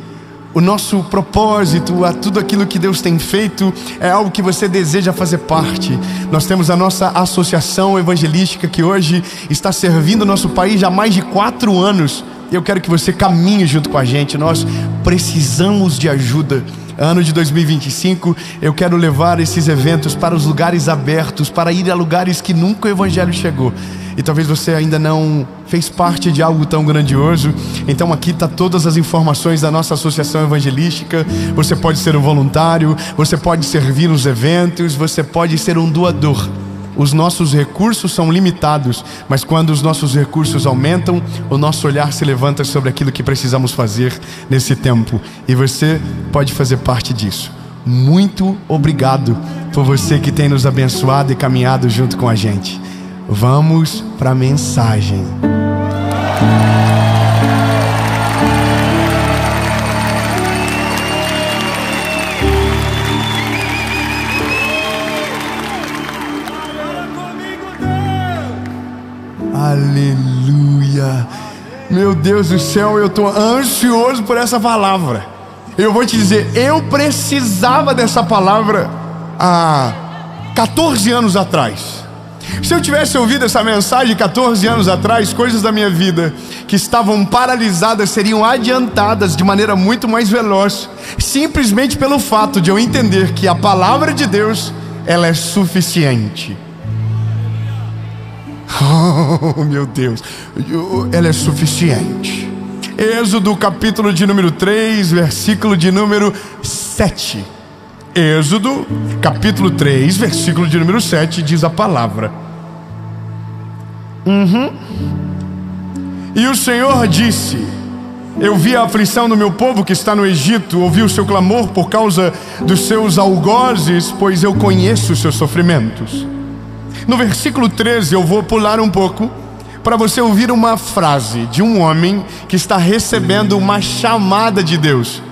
S1: o nosso propósito, a tudo aquilo que Deus tem feito, é algo que você deseja fazer parte. Nós temos a nossa associação evangelística que hoje está servindo o nosso país já há mais de 4 anos. Eu quero que você caminhe junto com a gente. Nós precisamos de ajuda. Ano de 2025, eu quero levar esses eventos para os lugares abertos, para ir a lugares que nunca o Evangelho chegou. E talvez você ainda não fez parte de algo tão grandioso. Então aqui está todas as informações da nossa associação evangelística. Você pode ser um voluntário, você pode servir nos eventos, você pode ser um doador. os nossos recursos são limitados, mas quando os nossos recursos aumentam, o nosso olhar se levanta sobre aquilo que precisamos fazer nesse tempo. E você pode fazer parte disso. Muito obrigado por você que tem nos abençoado e caminhado junto com a gente. Vamos para a mensagem. Aleluia. Meu Deus do céu, eu estou ansioso por essa palavra. Eu vou te dizer, eu precisava dessa palavra há 14 anos atrás. Se eu tivesse ouvido essa mensagem 14 anos atrás, coisas da minha vida que estavam paralisadas seriam adiantadas de maneira muito mais veloz, simplesmente pelo fato de eu entender que a palavra de Deus, ela é suficiente. Oh, meu Deus, ela é suficiente. Êxodo capítulo de número 3, versículo de número 7. Êxodo capítulo 3, versículo de número 7, diz a palavra. E o Senhor disse: eu vi a aflição do meu povo que está no Egito, ouvi o seu clamor por causa dos seus algozes, pois eu conheço os seus sofrimentos. No versículo 13, eu vou pular um pouco para você ouvir uma frase de um homem que está recebendo uma chamada de Deus.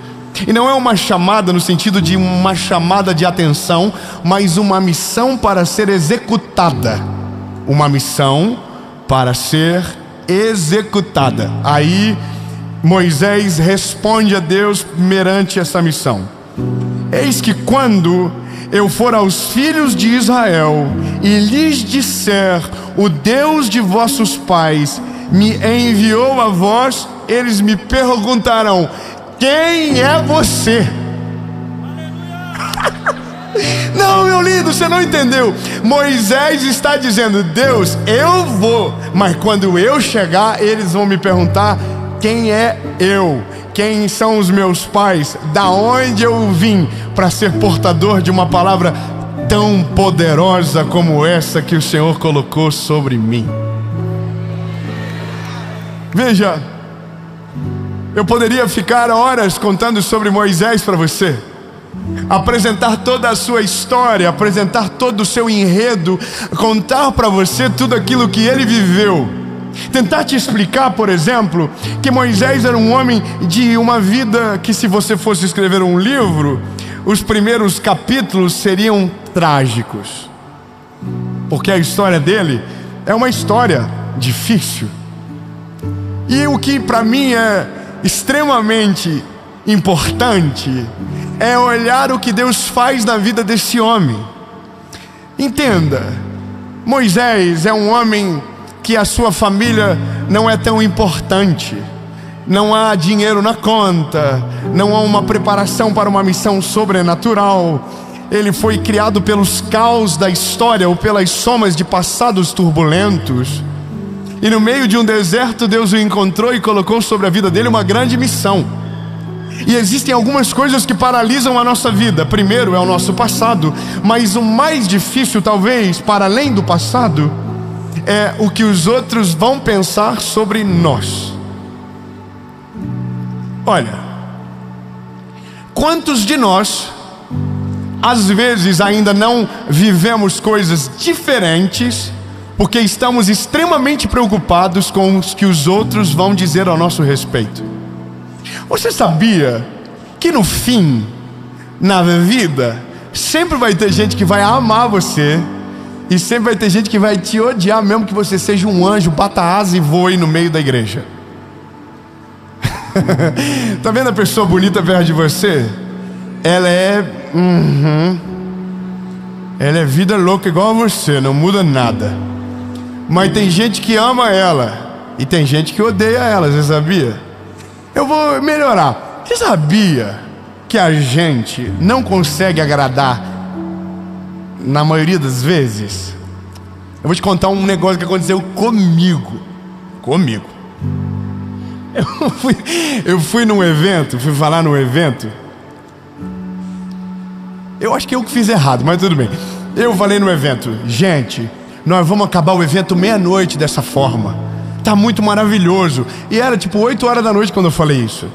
S1: E não é uma chamada no sentido de uma chamada de atenção, mas uma missão para ser executada. Uma missão para ser executada. Aí Moisés responde a Deus perante essa missão: eis que quando eu for aos filhos de Israel e lhes disser: o Deus de vossos pais me enviou a vós, eles me perguntarão: quem é você? Não, meu lindo, você não entendeu. Moisés está dizendo: Deus, eu vou, mas quando eu chegar, eles vão me perguntar: quem é eu? Quem são os meus pais? Da onde eu vim para ser portador de uma palavra tão poderosa como essa que o Senhor colocou sobre mim? Veja, eu poderia ficar horas contando sobre Moisés para você, apresentar toda a sua história, apresentar todo o seu enredo, contar para você tudo aquilo que ele viveu, tentar te explicar, por exemplo, que Moisés era um homem de uma vida que, se você fosse escrever um livro, os primeiros capítulos seriam trágicos, porque a história dele é uma história difícil. E o que para mim é extremamente importante é olhar o que Deus faz na vida desse homem. Entenda, Moisés é um homem que a sua família não é tão importante, não há dinheiro na conta, não há uma preparação para uma missão sobrenatural. Ele foi criado pelos caos da história ou pelas somas de passados turbulentos, e no meio de um deserto Deus o encontrou e colocou sobre a vida dele uma grande missão. E existem algumas coisas que paralisam a nossa vida. Primeiro é o nosso passado, mas o mais difícil, talvez, para além do passado, é o que os outros vão pensar sobre nós. Olha, quantos de nós às vezes ainda não vivemos coisas diferentes porque estamos extremamente preocupados com o que os outros vão dizer ao nosso respeito? Você sabia que no fim, na vida, sempre vai ter gente que vai amar você, e sempre vai ter gente que vai te odiar, mesmo que você seja um anjo, bata asa e voe no meio da igreja? Tá vendo a pessoa bonita perto de você? Ela é ela é vida louca igual a você, não muda nada. Mas tem gente que ama ela e tem gente que odeia ela, você sabia? Eu vou melhorar. Você sabia que a gente não consegue agradar na maioria das vezes? Eu vou te contar um negócio que aconteceu comigo. Eu fui num evento, fui falar num evento. Eu acho que eu que fiz errado, mas tudo bem. Eu falei no evento: gente, nós vamos acabar o evento meia-noite dessa forma. Tá muito maravilhoso. E era tipo 8 horas da noite quando eu falei isso.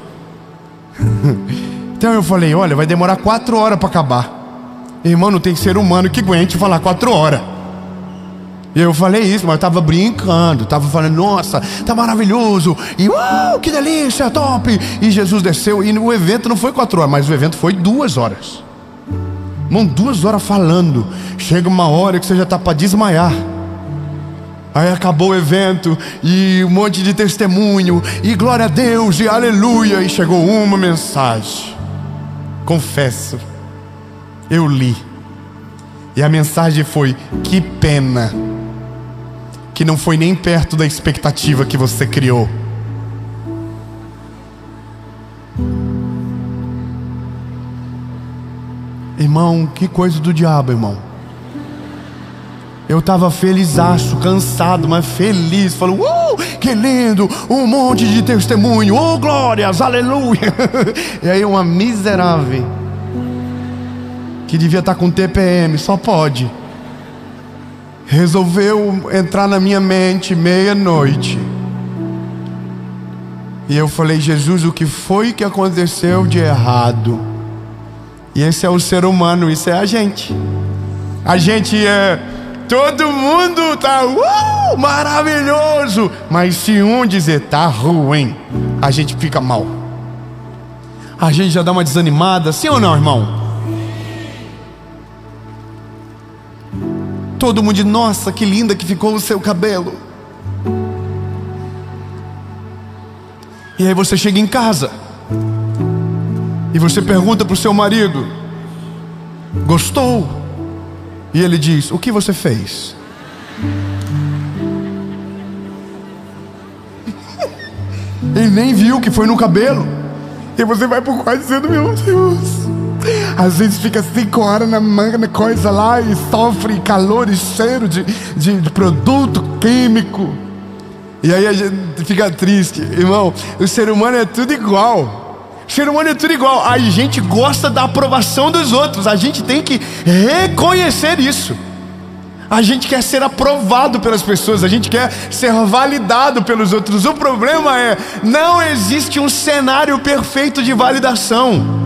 S1: Então eu falei, olha, vai demorar 4 horas para acabar. Irmão, não tem ser humano que aguente falar 4 horas. E eu falei isso, mas eu tava brincando, tava falando, nossa, tá maravilhoso, e que delícia, top. E Jesus desceu, e o evento não foi 4 horas, mas o evento foi 2 horas. Irmão, 2 horas falando. Chega uma hora que você já tá para desmaiar. Aí acabou o evento, e um monte de testemunho, e glória a Deus, e aleluia. E chegou uma mensagem. Confesso, eu li, e a mensagem foi: que pena que não foi nem perto da expectativa que você criou. Irmão, que coisa do diabo, irmão. Eu estava felizaço, cansado, mas feliz. Falou, que lindo, um monte de testemunho, glórias, aleluia. E aí uma miserável, que devia estar com TPM, só pode, resolveu entrar na minha mente meia-noite. E eu falei, Jesus, o que foi que aconteceu de errado? E esse é o ser humano, isso é a gente. A gente todo mundo tá maravilhoso, mas se um dizer tá ruim, a gente fica mal. A gente já dá uma desanimada, sim ou não, irmão? Todo mundo diz, nossa, que linda que ficou o seu cabelo. E aí você chega em casa e você pergunta para o seu marido, gostou? E ele diz, o que você fez? Ele nem viu que foi no cabelo. E você vai por quase dizendo, meu Deus. Às vezes fica 5 horas na manga, na coisa lá, e sofre calor e cheiro de produto químico. E aí a gente fica triste. Irmão, o ser humano é tudo igual. O ser humano é tudo igual. A gente gosta da aprovação dos outros. A gente tem que reconhecer isso. A gente quer ser aprovado pelas pessoas. A gente quer ser validado pelos outros. O problema é, não existe um cenário perfeito de validação.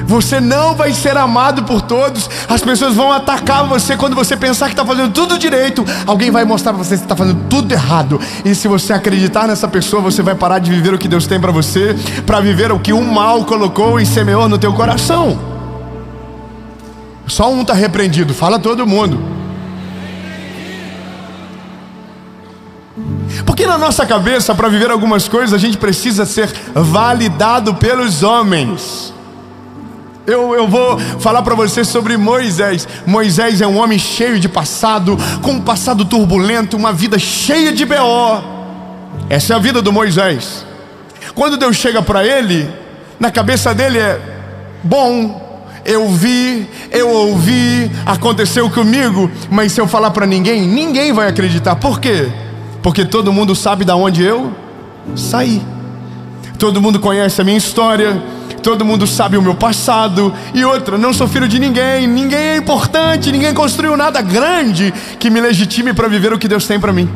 S1: Você não vai ser amado por todos. As pessoas vão atacar você quando você pensar que está fazendo tudo direito. Alguém vai mostrar para você que está fazendo tudo errado. E se você acreditar nessa pessoa, você vai parar de viver o que Deus tem para você, para viver o que o mal colocou e semeou no teu coração. Só um está repreendido, fala todo mundo. Porque na nossa cabeça, para viver algumas coisas, a gente precisa ser validado pelos homens. Eu vou falar para você sobre Moisés. Moisés é um homem cheio de passado, com um passado turbulento, uma vida cheia de BO. Essa é a vida do Moisés. Quando Deus chega para ele, na cabeça dele é: bom, eu vi, eu ouvi, aconteceu comigo, mas se eu falar para ninguém, ninguém vai acreditar. Por quê? Porque todo mundo sabe de onde eu saí. Todo mundo conhece a minha história. Todo mundo sabe o meu passado. E outra, não sou filho de ninguém. Ninguém é importante. Ninguém construiu nada grande que me legitime para viver o que Deus tem para mim.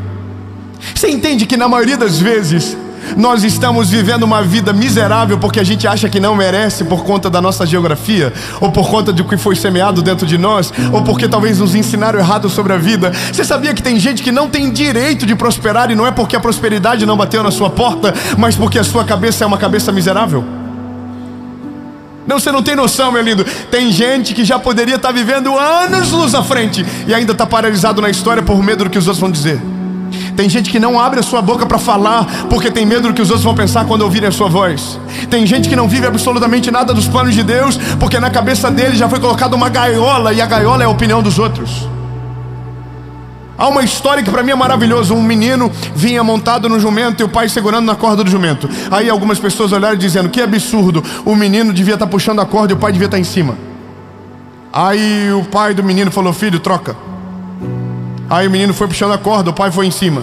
S1: Você entende que na maioria das vezes nós estamos vivendo uma vida miserável porque a gente acha que não merece, por conta da nossa geografia, ou por conta do que foi semeado dentro de nós, ou porque talvez nos ensinaram errado sobre a vida. Você sabia que tem gente que não tem direito de prosperar, e não é porque a prosperidade não bateu na sua porta, mas porque a sua cabeça é uma cabeça miserável? Não, você não tem noção, meu lindo. Tem gente que já poderia estar vivendo anos luz à frente e ainda está paralisado na história por medo do que os outros vão dizer. Tem gente que não abre a sua boca para falar porque tem medo do que os outros vão pensar quando ouvirem a sua voz. Tem gente que não vive absolutamente nada dos planos de Deus porque na cabeça dele já foi colocada uma gaiola, e a gaiola é a opinião dos outros. Há uma história que para mim é maravilhosa. Um menino vinha montado no jumento e o pai segurando na corda do jumento. Aí algumas pessoas olharam dizendo: que absurdo, o menino devia estar puxando a corda e o pai devia estar em cima. Aí o pai do menino falou: filho, troca. Aí o menino foi puxando a corda, o pai foi em cima.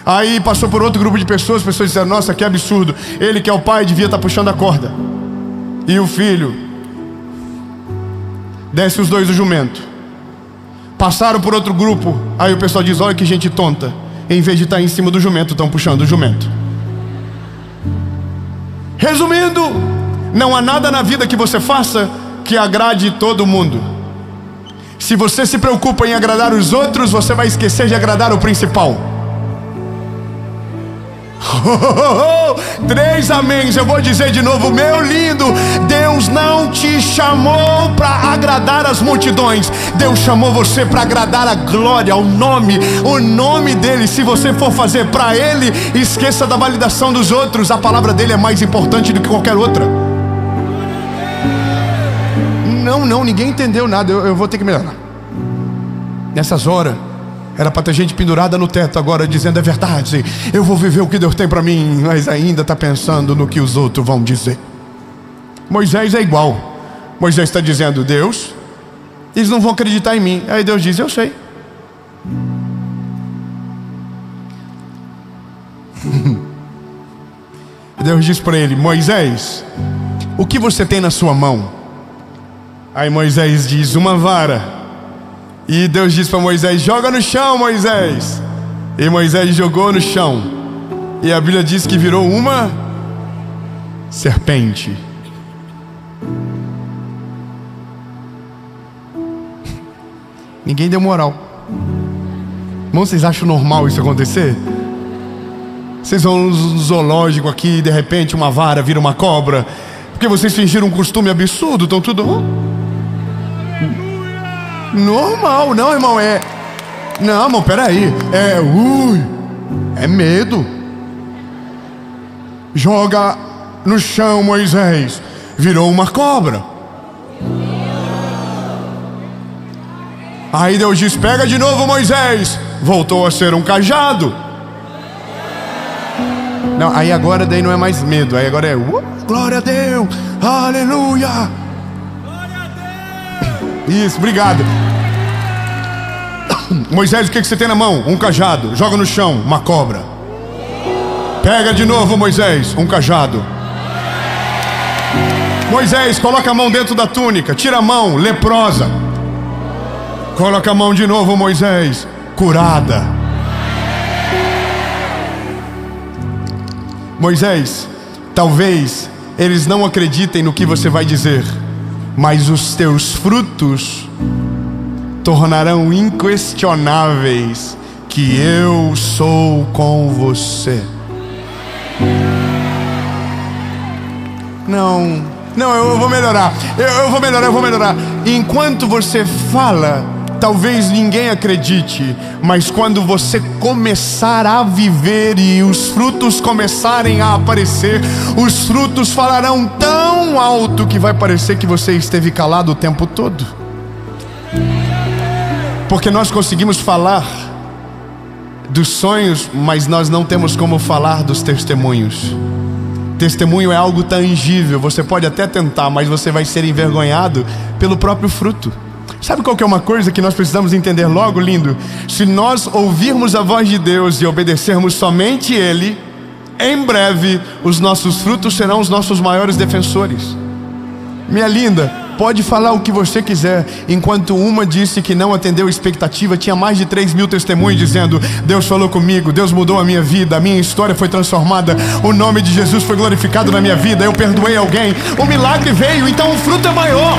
S1: Aí passou por outro grupo de pessoas, as pessoas disseram: nossa, que absurdo, ele que é o pai devia estar puxando a corda. E o filho desce os dois do jumento. Passaram por outro grupo. Aí o pessoal diz: olha que gente tonta. Em vez de estar em cima do jumento, estão puxando o jumento. Resumindo, não há nada na vida que você faça que agrade todo mundo. Se você se preocupa em agradar os outros, você vai esquecer de agradar o principal. 3 améns. Eu vou dizer de novo, meu lindo, Deus não te chamou para agradar as multidões. Deus chamou você para agradar a glória, o nome dele. Se você for fazer para ele, esqueça da validação dos outros. A palavra dele é mais importante do que qualquer outra. Não, ninguém entendeu nada. Eu vou ter que melhorar. Nessas horas era para ter gente pendurada no teto agora dizendo: é verdade, eu vou viver o que Deus tem para mim, mas ainda está pensando no que os outros vão dizer. Moisés é igual. Moisés está dizendo: Deus, eles não vão acreditar em mim. Aí Deus diz: eu sei. Deus diz para ele: Moisés, o que você tem na sua mão? Aí Moisés diz: uma vara. E Deus diz para Moisés: joga no chão, Moisés. E Moisés jogou no chão. E a Bíblia diz que virou uma serpente. Ninguém deu moral. Irmão, vocês acham normal isso acontecer? Vocês vão no zoológico aqui e de repente uma vara vira uma cobra, porque vocês fingiram um costume absurdo, estão tudo normal. Não, irmão, não, irmão, peraí. É medo. Joga no chão, Moisés. Virou uma cobra. Aí Deus diz: pega de novo, Moisés. Voltou a ser um cajado. Não, aí agora daí não é mais medo. Aí agora é glória a Deus, aleluia. Isso, obrigado. Moisés, o que você tem na mão? Um cajado. Joga no chão, uma cobra. Pega de novo, Moisés, um cajado. Moisés, coloca a mão dentro da túnica. Tira a mão, leprosa. Coloca a mão de novo, Moisés, curada. Moisés, talvez eles não acreditem no que você vai dizer, mas os teus frutos tornarão inquestionáveis que eu sou com você. Não, eu vou melhorar. Eu vou melhorar. Enquanto você fala, talvez ninguém acredite, mas quando você começar a viver e os frutos começarem a aparecer, os frutos falarão tão alto que vai parecer que você esteve calado o tempo todo. Porque nós conseguimos falar dos sonhos, mas nós não temos como falar dos testemunhos. Testemunho é algo tangível. Você pode até tentar, mas você vai ser envergonhado pelo próprio fruto. Sabe qual que é uma coisa que nós precisamos entender logo, lindo? Se nós ouvirmos a voz de Deus e obedecermos somente Ele, em breve os nossos frutos serão os nossos maiores defensores. Minha linda, pode falar o que você quiser. Enquanto uma disse que não atendeu a expectativa, tinha mais de 3.000 testemunhos dizendo: Deus falou comigo, Deus mudou a minha vida, a minha história foi transformada, o nome de Jesus foi glorificado na minha vida, eu perdoei alguém, o milagre veio, então o fruto é maior.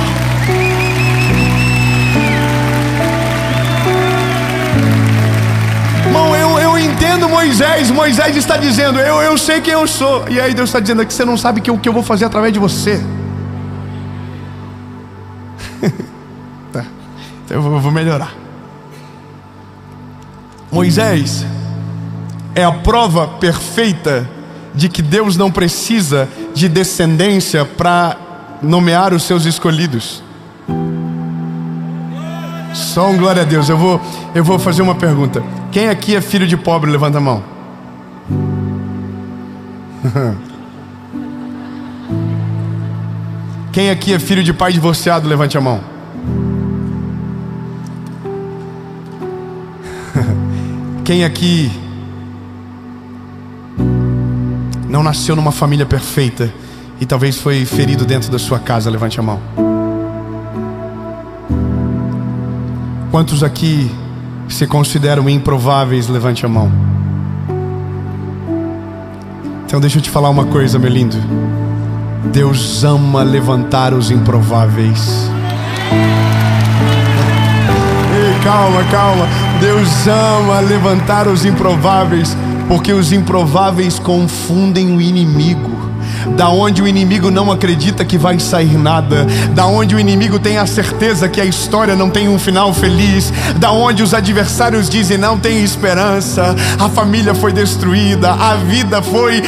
S1: Irmão, eu entendo Moisés está dizendo: eu sei quem eu sou. E aí Deus está dizendo que você não sabe o que eu vou fazer através de você. Tá. Então eu vou melhorar. Moisés é a prova perfeita de que Deus não precisa de descendência para nomear os seus escolhidos. Só um glória a Deus. Eu vou fazer uma pergunta. Quem aqui é filho de pobre? Levanta a mão. Quem aqui é filho de pai divorciado? Levante a mão. Quem aqui não nasceu numa família perfeita e talvez foi ferido dentro da sua casa? Levante a mão. Quantos aqui se consideram improváveis? Levante a mão. Então deixa eu te falar uma coisa, meu lindo. Deus ama levantar os improváveis. Ei, calma. Deus ama levantar os improváveis, porque os improváveis confundem o inimigo. Da onde o inimigo não acredita que vai sair nada, da onde o inimigo tem a certeza que a história não tem um final feliz, da onde os adversários dizem não tem esperança, a família foi destruída, a vida foi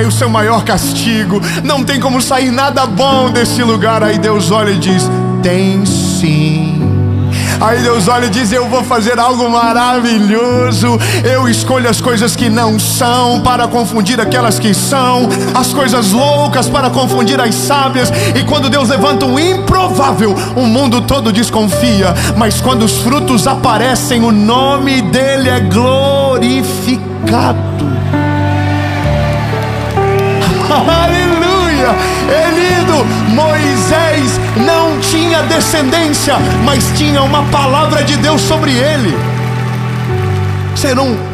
S1: o seu maior castigo, não tem como sair nada bom desse lugar. Aí Deus olha e diz: tem sim. Aí Deus olha e diz: eu vou fazer algo maravilhoso. Eu escolho as coisas que não são para confundir aquelas que são, as coisas loucas para confundir as sábias. E quando Deus levanta um improvável, o mundo todo desconfia, mas quando os frutos aparecem, o nome dele é glorificado. Aleluia! É lindo. Moisés não tinha descendência, mas tinha uma palavra de Deus sobre ele.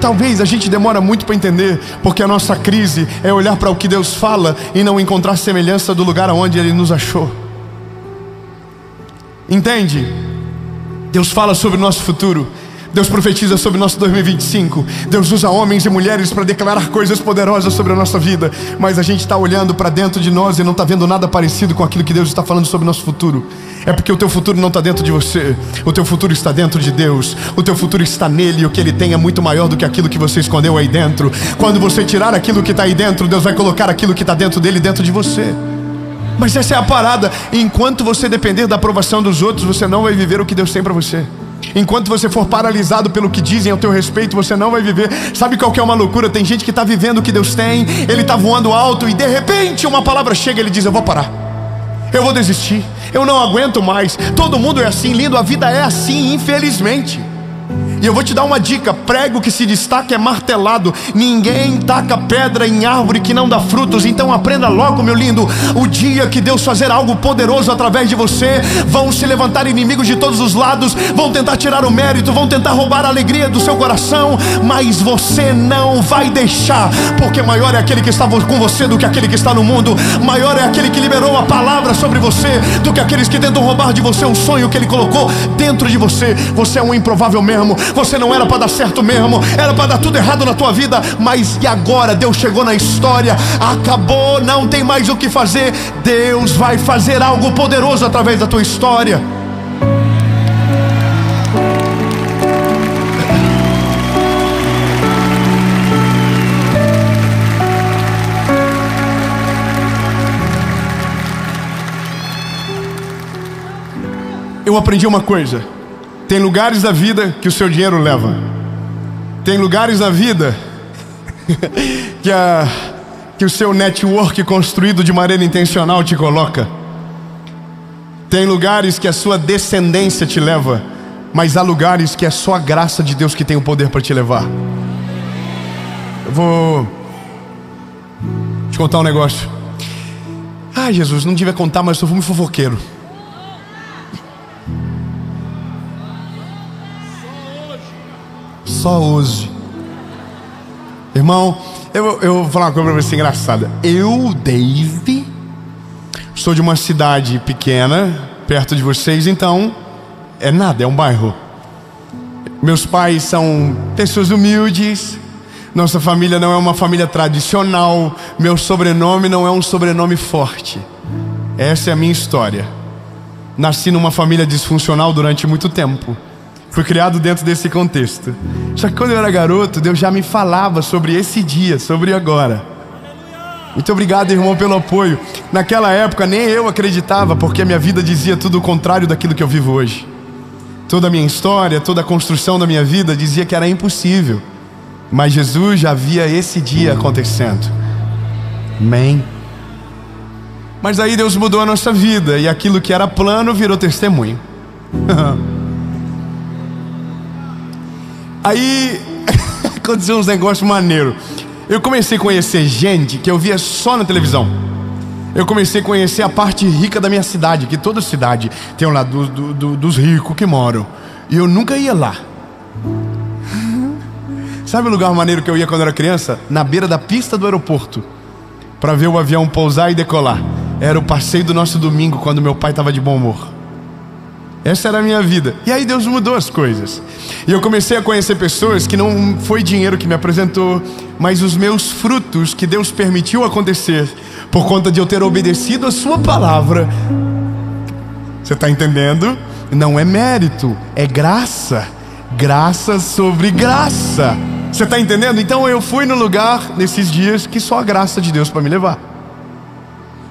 S1: Talvez a gente demora muito para entender, porque a nossa crise é olhar para o que Deus fala e não encontrar semelhança do lugar onde Ele nos achou. Entende? Deus fala sobre o nosso futuro, Deus profetiza sobre o nosso 2025. Deus usa homens e mulheres para declarar coisas poderosas sobre a nossa vida, mas a gente está olhando para dentro de nós e não está vendo nada parecido com aquilo que Deus está falando sobre o nosso futuro. É porque o teu futuro não está dentro de você, o teu futuro está dentro de Deus. O teu futuro está nele, e o que Ele tem é muito maior do que aquilo que você escondeu aí dentro. Quando você tirar aquilo que está aí dentro, Deus vai colocar aquilo que está dentro dele dentro de você. Mas essa é a parada: enquanto você depender da aprovação dos outros, você não vai viver o que Deus tem para você. Enquanto você for paralisado pelo que dizem ao teu respeito, você não vai viver. Sabe qual que é uma loucura? Tem gente que está vivendo o que Deus tem, ele está voando alto e de repente uma palavra chega e ele diz: eu vou parar, eu vou desistir, eu não aguento mais. Todo mundo é assim, lindo, a vida é assim, infelizmente. E eu vou te dar uma dica: prego que se destaca é martelado. Ninguém taca pedra em árvore que não dá frutos. Então aprenda logo, meu lindo. O dia que Deus fazer algo poderoso através de você, vão se levantar inimigos de todos os lados, vão tentar tirar o mérito, vão tentar roubar a alegria do seu coração, mas você não vai deixar, porque maior é aquele que está com você do que aquele que está no mundo. Maior é aquele que liberou a palavra sobre você do que aqueles que tentam roubar de você o sonho que Ele colocou dentro de você. Você é um improvável mesmo. Você não era para dar certo mesmo, era para dar tudo errado na tua vida, mas e agora? Deus chegou na história, acabou, não tem mais o que fazer. Deus vai fazer algo poderoso através da tua história. Eu aprendi uma coisa: tem lugares da vida que o seu dinheiro leva. Tem lugares da vida que o seu network construído de maneira intencional te coloca. Tem lugares que a sua descendência te leva, mas há lugares que é só a graça de Deus que tem o poder para te levar. Eu vou te contar um negócio. Ai, Jesus, não devia contar, mas eu sou muito fofoqueiro. Só hoje. Irmão, eu vou falar uma coisa pra você engraçada. Eu, Dave, sou de uma cidade pequena, perto de vocês, então é nada, é um bairro. Meus pais são pessoas humildes. Nossa família não é uma família tradicional. Meu sobrenome não é um sobrenome forte. Essa é a minha história. Nasci numa família disfuncional durante muito tempo. Fui criado dentro desse contexto. Só que quando eu era garoto, Deus já me falava sobre esse dia, sobre agora. Muito obrigado, irmão, pelo apoio. Naquela época nem eu acreditava, porque a minha vida dizia tudo o contrário daquilo que eu vivo hoje. Toda a minha história, toda a construção da minha vida dizia que era impossível. Mas Jesus já via esse dia acontecendo. Amém. Mas aí Deus mudou a nossa vida, e aquilo que era plano virou testemunho. Aí aconteceu uns negócios maneiros. Eu comecei a conhecer gente que eu via só na televisão. Eu comecei a conhecer a parte rica da minha cidade, que toda cidade tem um lado dos ricos que moram. E eu nunca ia lá. Sabe o lugar maneiro que eu ia quando era criança? Na beira da pista do aeroporto, para ver o avião pousar e decolar. Era o passeio do nosso domingo, quando meu pai estava de bom humor. Essa era a minha vida. E aí Deus mudou as coisas. E eu comecei a conhecer pessoas que não foi dinheiro que me apresentou, mas os meus frutos que Deus permitiu acontecer por conta de eu ter obedecido a sua palavra. Você está entendendo? Não é mérito, é graça. Graça sobre graça. Você está entendendo? Então eu fui no lugar nesses dias que só a graça de Deus para me levar.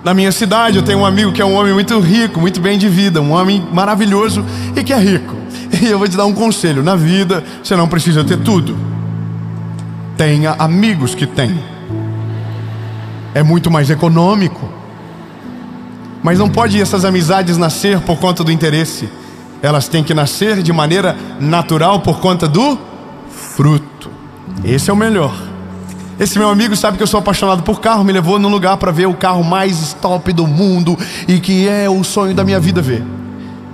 S1: Na minha cidade eu tenho um amigo que é um homem muito rico, muito bem de vida, um homem maravilhoso e que é rico. E eu vou te dar um conselho: na vida você não precisa ter tudo. Tenha amigos que têm. É muito mais econômico. Mas não pode essas amizades nascer por conta do interesse. Elas têm que nascer de maneira natural por conta do fruto. Esse é o melhor. Esse meu amigo sabe que eu sou apaixonado por carro, me levou num lugar para ver o carro mais top do mundo e que é o sonho da minha vida ver.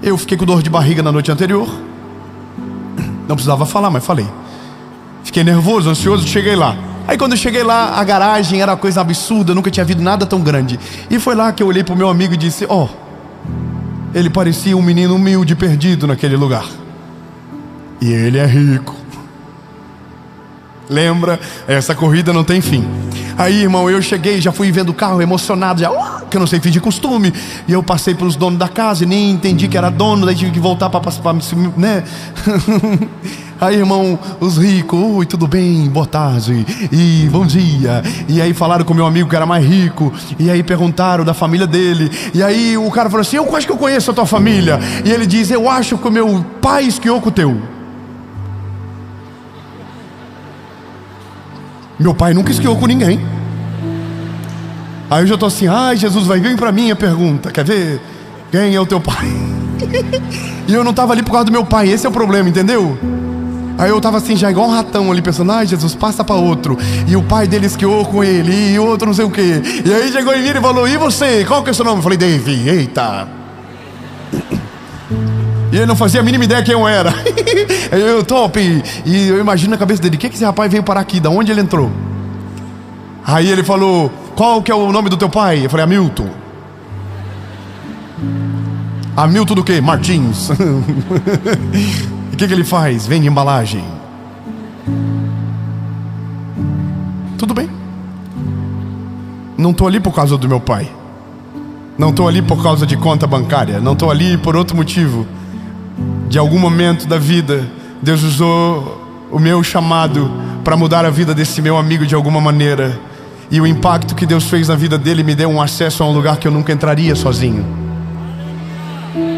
S1: Eu fiquei com dor de barriga na noite anterior. Não precisava falar, mas falei. Fiquei nervoso, ansioso, cheguei lá. Aí quando eu cheguei lá, a garagem era uma coisa absurda, eu nunca tinha visto nada tão grande. E foi lá que eu olhei pro meu amigo e disse: ó, ele parecia um menino humilde, perdido naquele lugar. E ele é rico. Lembra? Essa corrida não tem fim. Aí, irmão, eu cheguei, já fui vendo o carro emocionado, já, que eu não sei fingir costume. E eu passei pelos donos da casa e nem entendi que era dono, daí tive que voltar para né? Aí, irmão, os ricos: oi, tudo bem? Boa tarde. E bom dia. E aí falaram com o meu amigo que era mais rico. E aí perguntaram da família dele. E aí o cara falou assim: eu acho que eu conheço a tua família. E ele diz: eu acho que o meu pai esquiou com o teu. Meu pai nunca esquiou com ninguém. Aí eu já tô assim: ai, Jesus, vai vir pra mim a pergunta. Quer ver? Quem é o teu pai? E eu não tava ali por causa do meu pai. Esse é o problema, entendeu? Aí eu tava assim, já igual um ratão ali, pensando: ai, Jesus, passa pra outro. E o pai dele esquiou com ele, e outro não sei o quê. E aí chegou em mim e falou: e você? Qual que é o seu nome? Eu falei: David. Eita. E ele não fazia a mínima ideia quem eu era. Eu, top. E eu imagino na cabeça dele: que esse rapaz veio parar aqui? Da onde ele entrou? Aí ele falou: qual que é o nome do teu pai? Eu falei: Hamilton. Hamilton do quê? Martins. E o que ele faz? Vende embalagem. Tudo bem. Não estou ali por causa do meu pai. Não estou ali por causa de conta bancária. Não estou ali por outro motivo. De algum momento da vida, Deus usou o meu chamado para mudar a vida desse meu amigo de alguma maneira. E o impacto que Deus fez na vida dele me deu um acesso a um lugar que eu nunca entraria sozinho.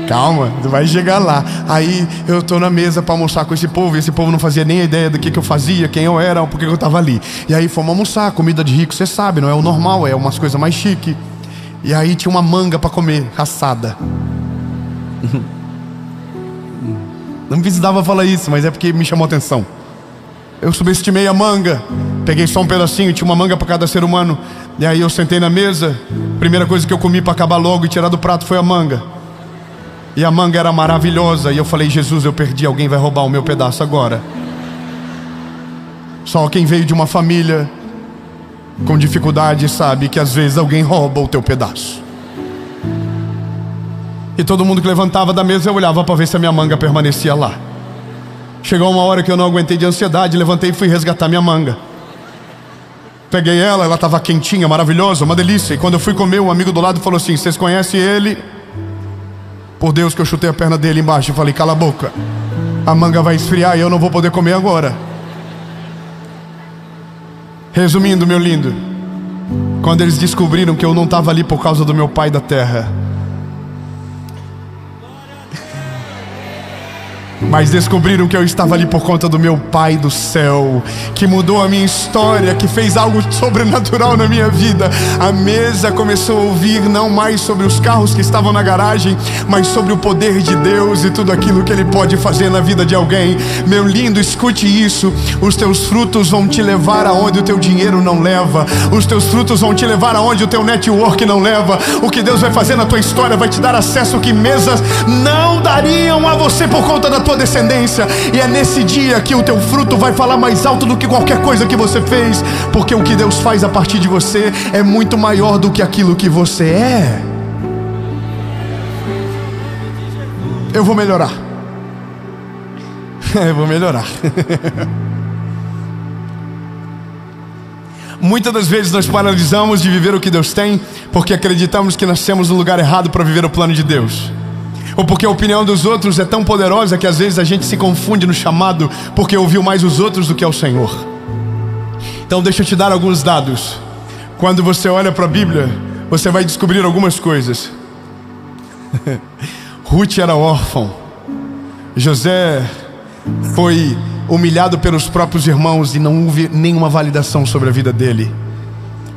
S1: Calma, tu vai chegar lá. Aí eu tô na mesa para almoçar com esse povo. E esse povo não fazia nem ideia do que eu fazia, quem eu era, por que eu tava ali. E aí fomos almoçar, comida de rico, você sabe, não é o normal, é umas coisas mais chique. E aí tinha uma manga para comer, assada. Não precisava falar isso, mas é porque me chamou a atenção. Eu subestimei a manga. Peguei só um pedacinho, tinha uma manga para cada ser humano. E aí eu sentei na mesa. Primeira coisa que eu comi para acabar logo e tirar do prato foi a manga. E a manga era maravilhosa. E eu falei: Jesus, eu perdi, alguém vai roubar o meu pedaço agora. Só quem veio de uma família com dificuldade sabe que às vezes alguém rouba o teu pedaço. E todo mundo que levantava da mesa eu olhava para ver se a minha manga permanecia lá. Chegou uma hora que eu não aguentei de ansiedade, levantei e fui resgatar minha manga. Peguei ela estava quentinha, maravilhosa, uma delícia. E quando eu fui comer, um amigo do lado falou assim: vocês conhecem ele? Por Deus que eu chutei a perna dele embaixo e falei: cala a boca, a manga vai esfriar e eu não vou poder comer agora. Resumindo, meu lindo, quando eles descobriram que eu não estava ali por causa do meu pai da terra, mas descobriram que eu estava ali por conta do meu Pai do céu, que mudou a minha história, que fez algo sobrenatural na minha vida. A mesa começou a ouvir não mais sobre os carros que estavam na garagem, mas sobre o poder de Deus e tudo aquilo que Ele pode fazer na vida de alguém. Meu lindo, escute isso: os teus frutos vão te levar aonde o teu dinheiro não leva. Os teus frutos vão te levar aonde o teu network não leva. O que Deus vai fazer na tua história vai te dar acesso que mesas não dariam a você por conta da tua descendência. E é nesse dia que o teu fruto vai falar mais alto do que qualquer coisa que você fez, porque o que Deus faz a partir de você é muito maior do que aquilo que você é. Eu vou melhorar. Eu vou melhorar. Muitas das vezes nós paralisamos de viver o que Deus tem porque acreditamos que nascemos no lugar errado para viver o plano de Deus, ou porque a opinião dos outros é tão poderosa que às vezes a gente se confunde no chamado porque ouviu mais os outros do que ao Senhor. Então deixa eu te dar alguns dados. Quando você olha para a Bíblia, você vai descobrir algumas coisas. Ruth era órfã. José foi humilhado pelos próprios irmãos e não houve nenhuma validação sobre a vida dele.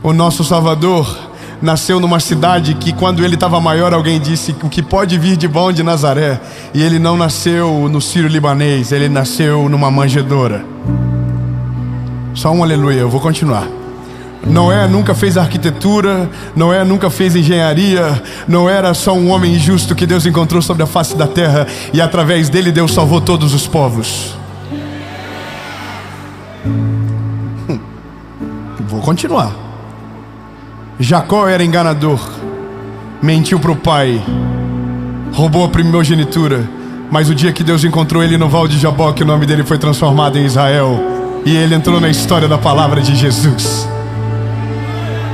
S1: O nosso Salvador nasceu numa cidade que, quando ele estava maior, alguém disse o que pode vir de bom de Nazaré. E ele não nasceu no Sírio-Libanês, ele nasceu numa manjedoura. Só um aleluia, eu vou continuar. Noé nunca fez arquitetura, Noé nunca fez engenharia. Noé era só um homem justo que Deus encontrou sobre a face da terra, e através dele Deus salvou todos os povos. Vou continuar. Jacó era enganador, mentiu para o pai, roubou a primogenitura, mas o dia que Deus encontrou ele no Val de Jaboque, o nome dele foi transformado em Israel, e ele entrou na história da palavra de Jesus.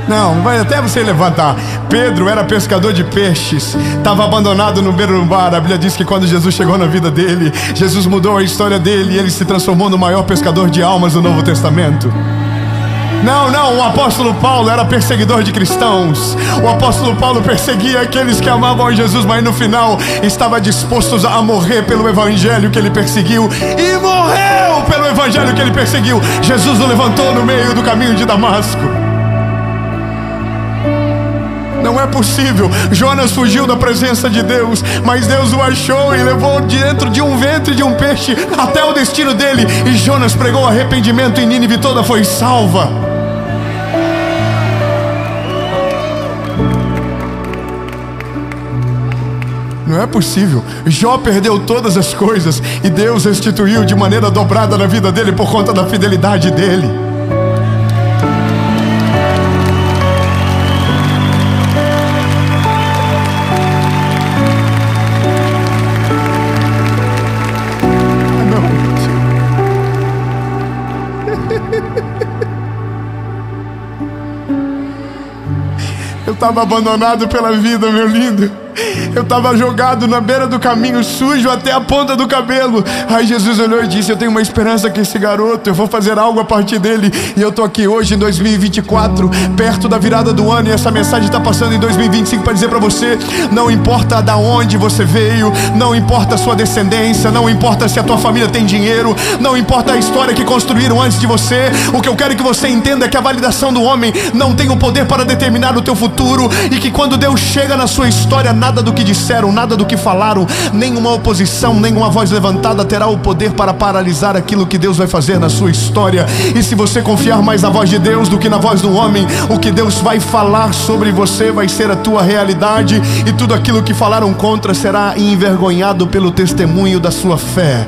S1: Não, vai até você levantar. Pedro era pescador de peixes, estava abandonado no beiro do mar. A Bíblia diz que quando Jesus chegou na vida dele, Jesus mudou a história dele e ele se transformou no maior pescador de almas do Novo Testamento. Não, o apóstolo Paulo era perseguidor de cristãos. O apóstolo Paulo perseguia aqueles que amavam a Jesus, mas no final estava disposto a morrer pelo evangelho que ele perseguiu, e morreu pelo evangelho que ele perseguiu. Jesus o levantou no meio do caminho de Damasco. Não é possível. Jonas fugiu da presença de Deus, mas Deus o achou e levou dentro de um ventre de um peixe até o destino dele. E Jonas pregou arrependimento e Nínive toda foi salva. Não é possível. Jó perdeu todas as coisas e Deus restituiu de maneira dobrada na vida dele por conta da fidelidade dele. Eu estava abandonado pela vida, meu lindo. Eu estava jogado na beira do caminho, sujo até a ponta do cabelo. Aí Jesus olhou e disse: eu tenho uma esperança com esse garoto, eu vou fazer algo a partir dele. E eu estou aqui hoje em 2024, perto da virada do ano, e essa mensagem está passando em 2025 para dizer para você: não importa de onde você veio, não importa a sua descendência, não importa se a tua família tem dinheiro, não importa a história que construíram antes de você. O que eu quero que você entenda é que a validação do homem não tem o poder para determinar o teu futuro, e que quando Deus chega na sua história, nada do que disseram, nada do que falaram, nenhuma oposição, nenhuma voz levantada terá o poder para paralisar aquilo que Deus vai fazer na sua história. E se você confiar mais na voz de Deus do que na voz do homem, o que Deus vai falar sobre você vai ser a tua realidade, e tudo aquilo que falaram contra será envergonhado pelo testemunho da sua fé.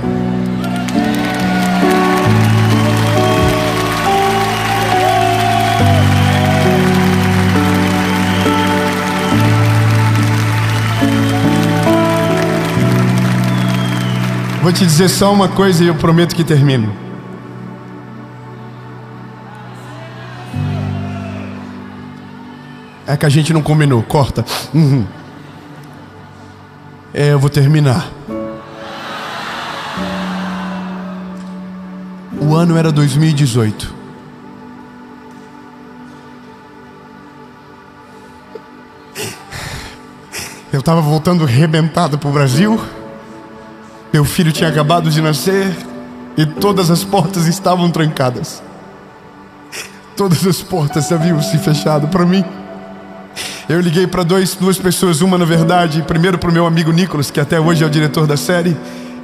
S1: Vou te dizer só uma coisa e eu prometo que termino. É que a gente não combinou, corta. Eu vou terminar. O ano era 2018. Eu estava voltando arrebentado para o Brasil. Meu filho tinha acabado de nascer e todas as portas estavam trancadas. Todas as portas haviam se fechado para mim. Eu liguei para duas pessoas, uma na verdade, primeiro para o meu amigo Nicolas, que até hoje é o diretor da série,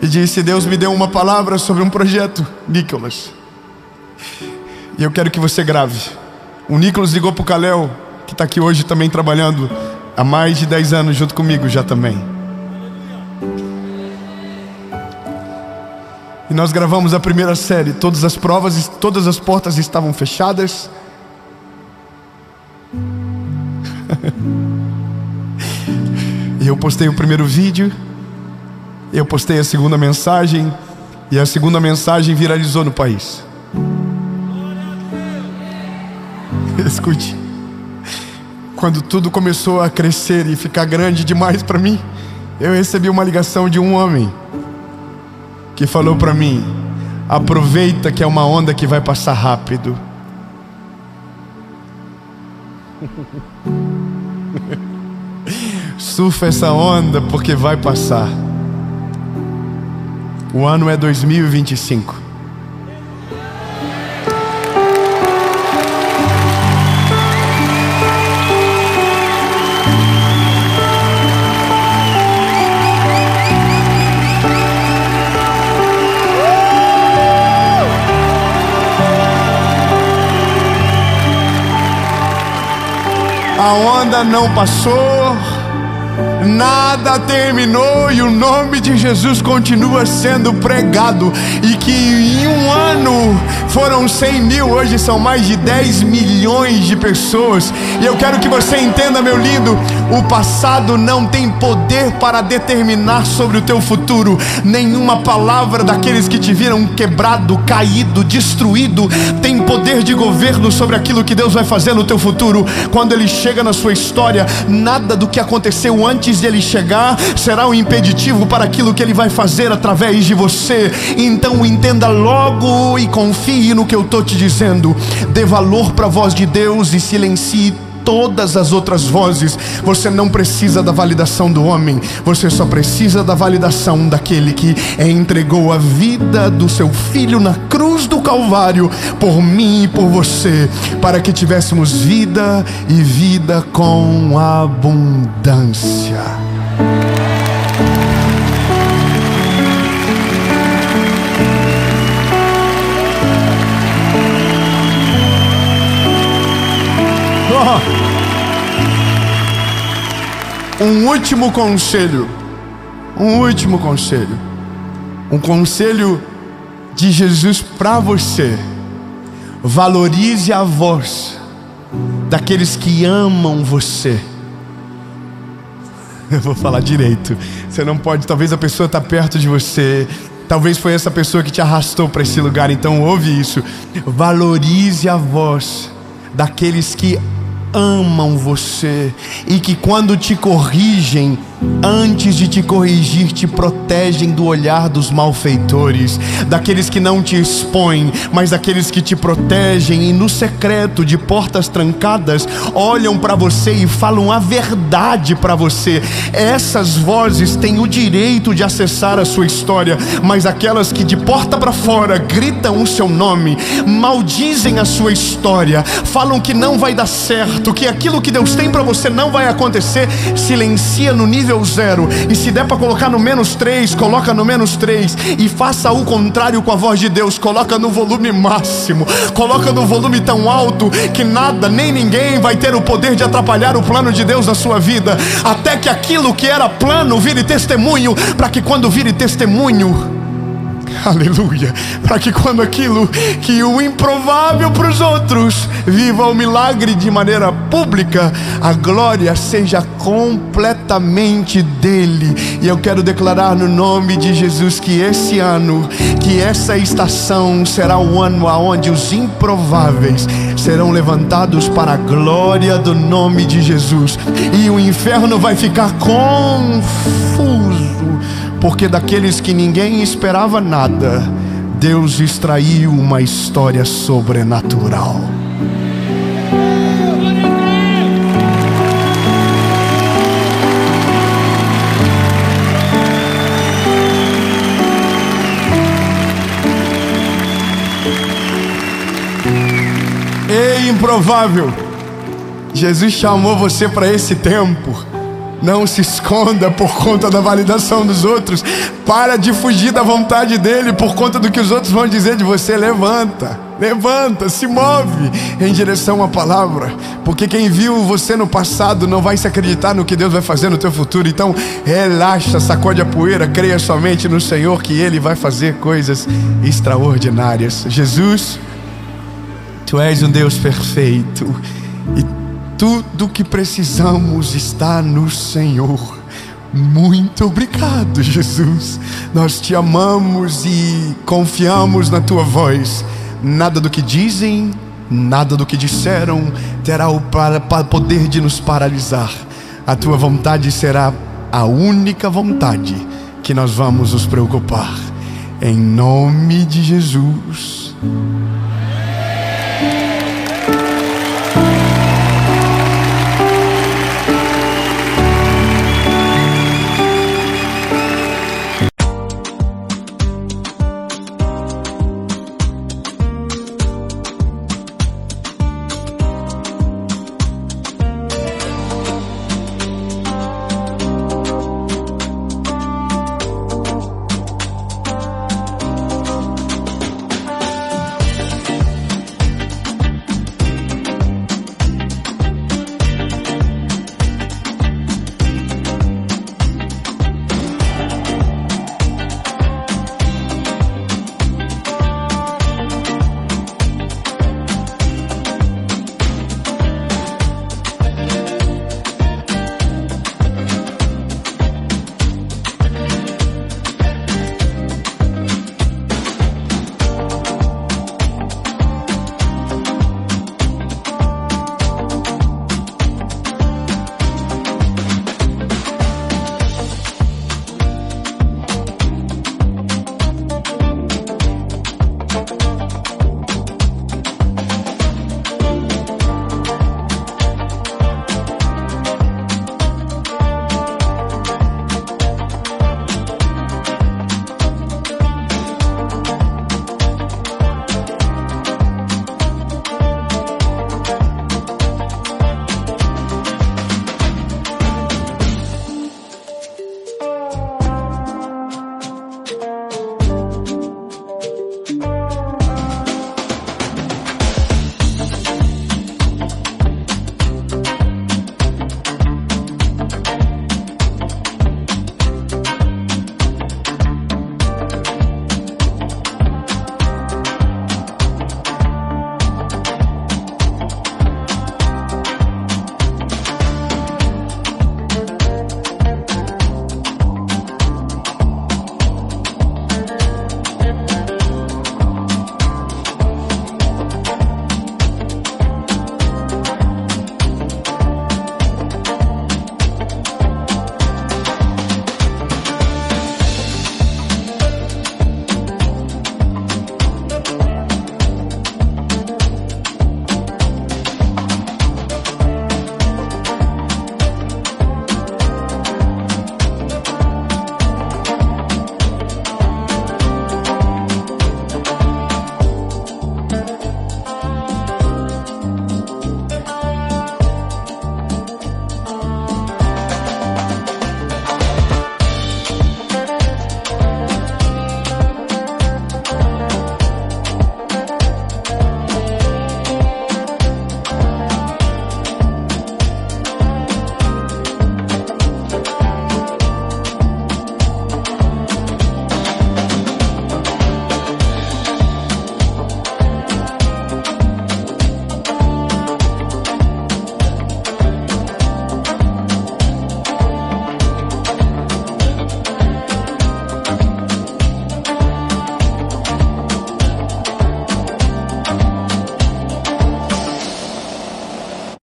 S1: e disse: Deus me deu uma palavra sobre um projeto, Nicolas, e eu quero que você grave. O Nicolas ligou para o Kalel, que está aqui hoje também trabalhando há mais de 10 anos junto comigo já também. nós gravamos a primeira série. Todas as provas, todas as portas estavam fechadas. E eu postei o primeiro vídeo, eu postei a segunda mensagem, e a segunda mensagem viralizou no país. Escute, quando tudo começou a crescer e ficar grande demais para mim, eu recebi uma ligação de um homem que falou para mim: aproveita que é uma onda que vai passar rápido. Surfa essa onda porque vai passar. O ano é 2025. A onda não passou, nada terminou, e o nome de Jesus continua sendo pregado. E que em um ano foram 100 mil, hoje são mais de 10 milhões de pessoas. E eu quero que você entenda, meu lindo, o passado não tem poder para determinar sobre o teu futuro. Nenhuma palavra daqueles que te viram quebrado, caído, destruído tem poder de governo sobre aquilo que Deus vai fazer no teu futuro. Quando Ele chega na sua história, nada do que aconteceu antes de Ele chegar será um impeditivo para aquilo que Ele vai fazer através de você. Então entenda logo e confie no que eu estou te dizendo. Dê valor para a voz de Deus e silencie todas as outras vozes. Você não precisa da validação do homem, você só precisa da validação daquele que entregou a vida do seu filho na cruz do Calvário por mim e por você, para que tivéssemos vida e vida com abundância. Um último conselho, um conselho de Jesus para você: valorize a voz daqueles que amam você. Eu vou falar direito, você não pode, talvez a pessoa está perto de você, talvez foi essa pessoa que te arrastou para esse lugar, então ouve isso. Valorize a voz daqueles que amam você e que quando te corrigem, antes de te corrigir, te protegem do olhar dos malfeitores, daqueles que não te expõem, mas daqueles que te protegem e no secreto, de portas trancadas, olham para você e falam a verdade para você. Essas vozes têm o direito de acessar a sua história, mas aquelas que de porta para fora gritam o seu nome, maldizem a sua história, falam que não vai dar certo, que aquilo que Deus tem para você não vai acontecer, silencia no nível 0, e se der para colocar no -3, coloca no -3, e faça o contrário com a voz de Deus. Coloca no volume máximo, coloca no volume tão alto que nada nem ninguém vai ter o poder de atrapalhar o plano de Deus na sua vida, até que aquilo que era plano vire testemunho, para que quando vire testemunho, aleluia, para que quando aquilo que o improvável para os outros viva o milagre de maneira pública, a glória seja completamente dele. E eu quero declarar no nome de Jesus que esse ano, que essa estação será o ano onde os improváveis serão levantados para a glória do nome de Jesus, e o inferno vai ficar confuso, porque daqueles que ninguém esperava nada, Deus extraiu uma história sobrenatural. Ei, improvável, Jesus chamou você para esse tempo. Não se esconda por conta da validação dos outros. Para de fugir da vontade dele por conta do que os outros vão dizer de você. Levanta. Levanta, se move em direção à palavra, porque quem viu você no passado não vai se acreditar no que Deus vai fazer no teu futuro. Então relaxa, sacode a poeira, creia somente no Senhor, que Ele vai fazer coisas extraordinárias. Jesus, Tu és um Deus perfeito, e tudo que precisamos está no Senhor. Muito obrigado, Jesus. Nós Te amamos e confiamos na Tua voz. Nada do que dizem, nada do que disseram terá o poder de nos paralisar. A Tua vontade será a única vontade que nós vamos nos preocupar. Em nome de Jesus.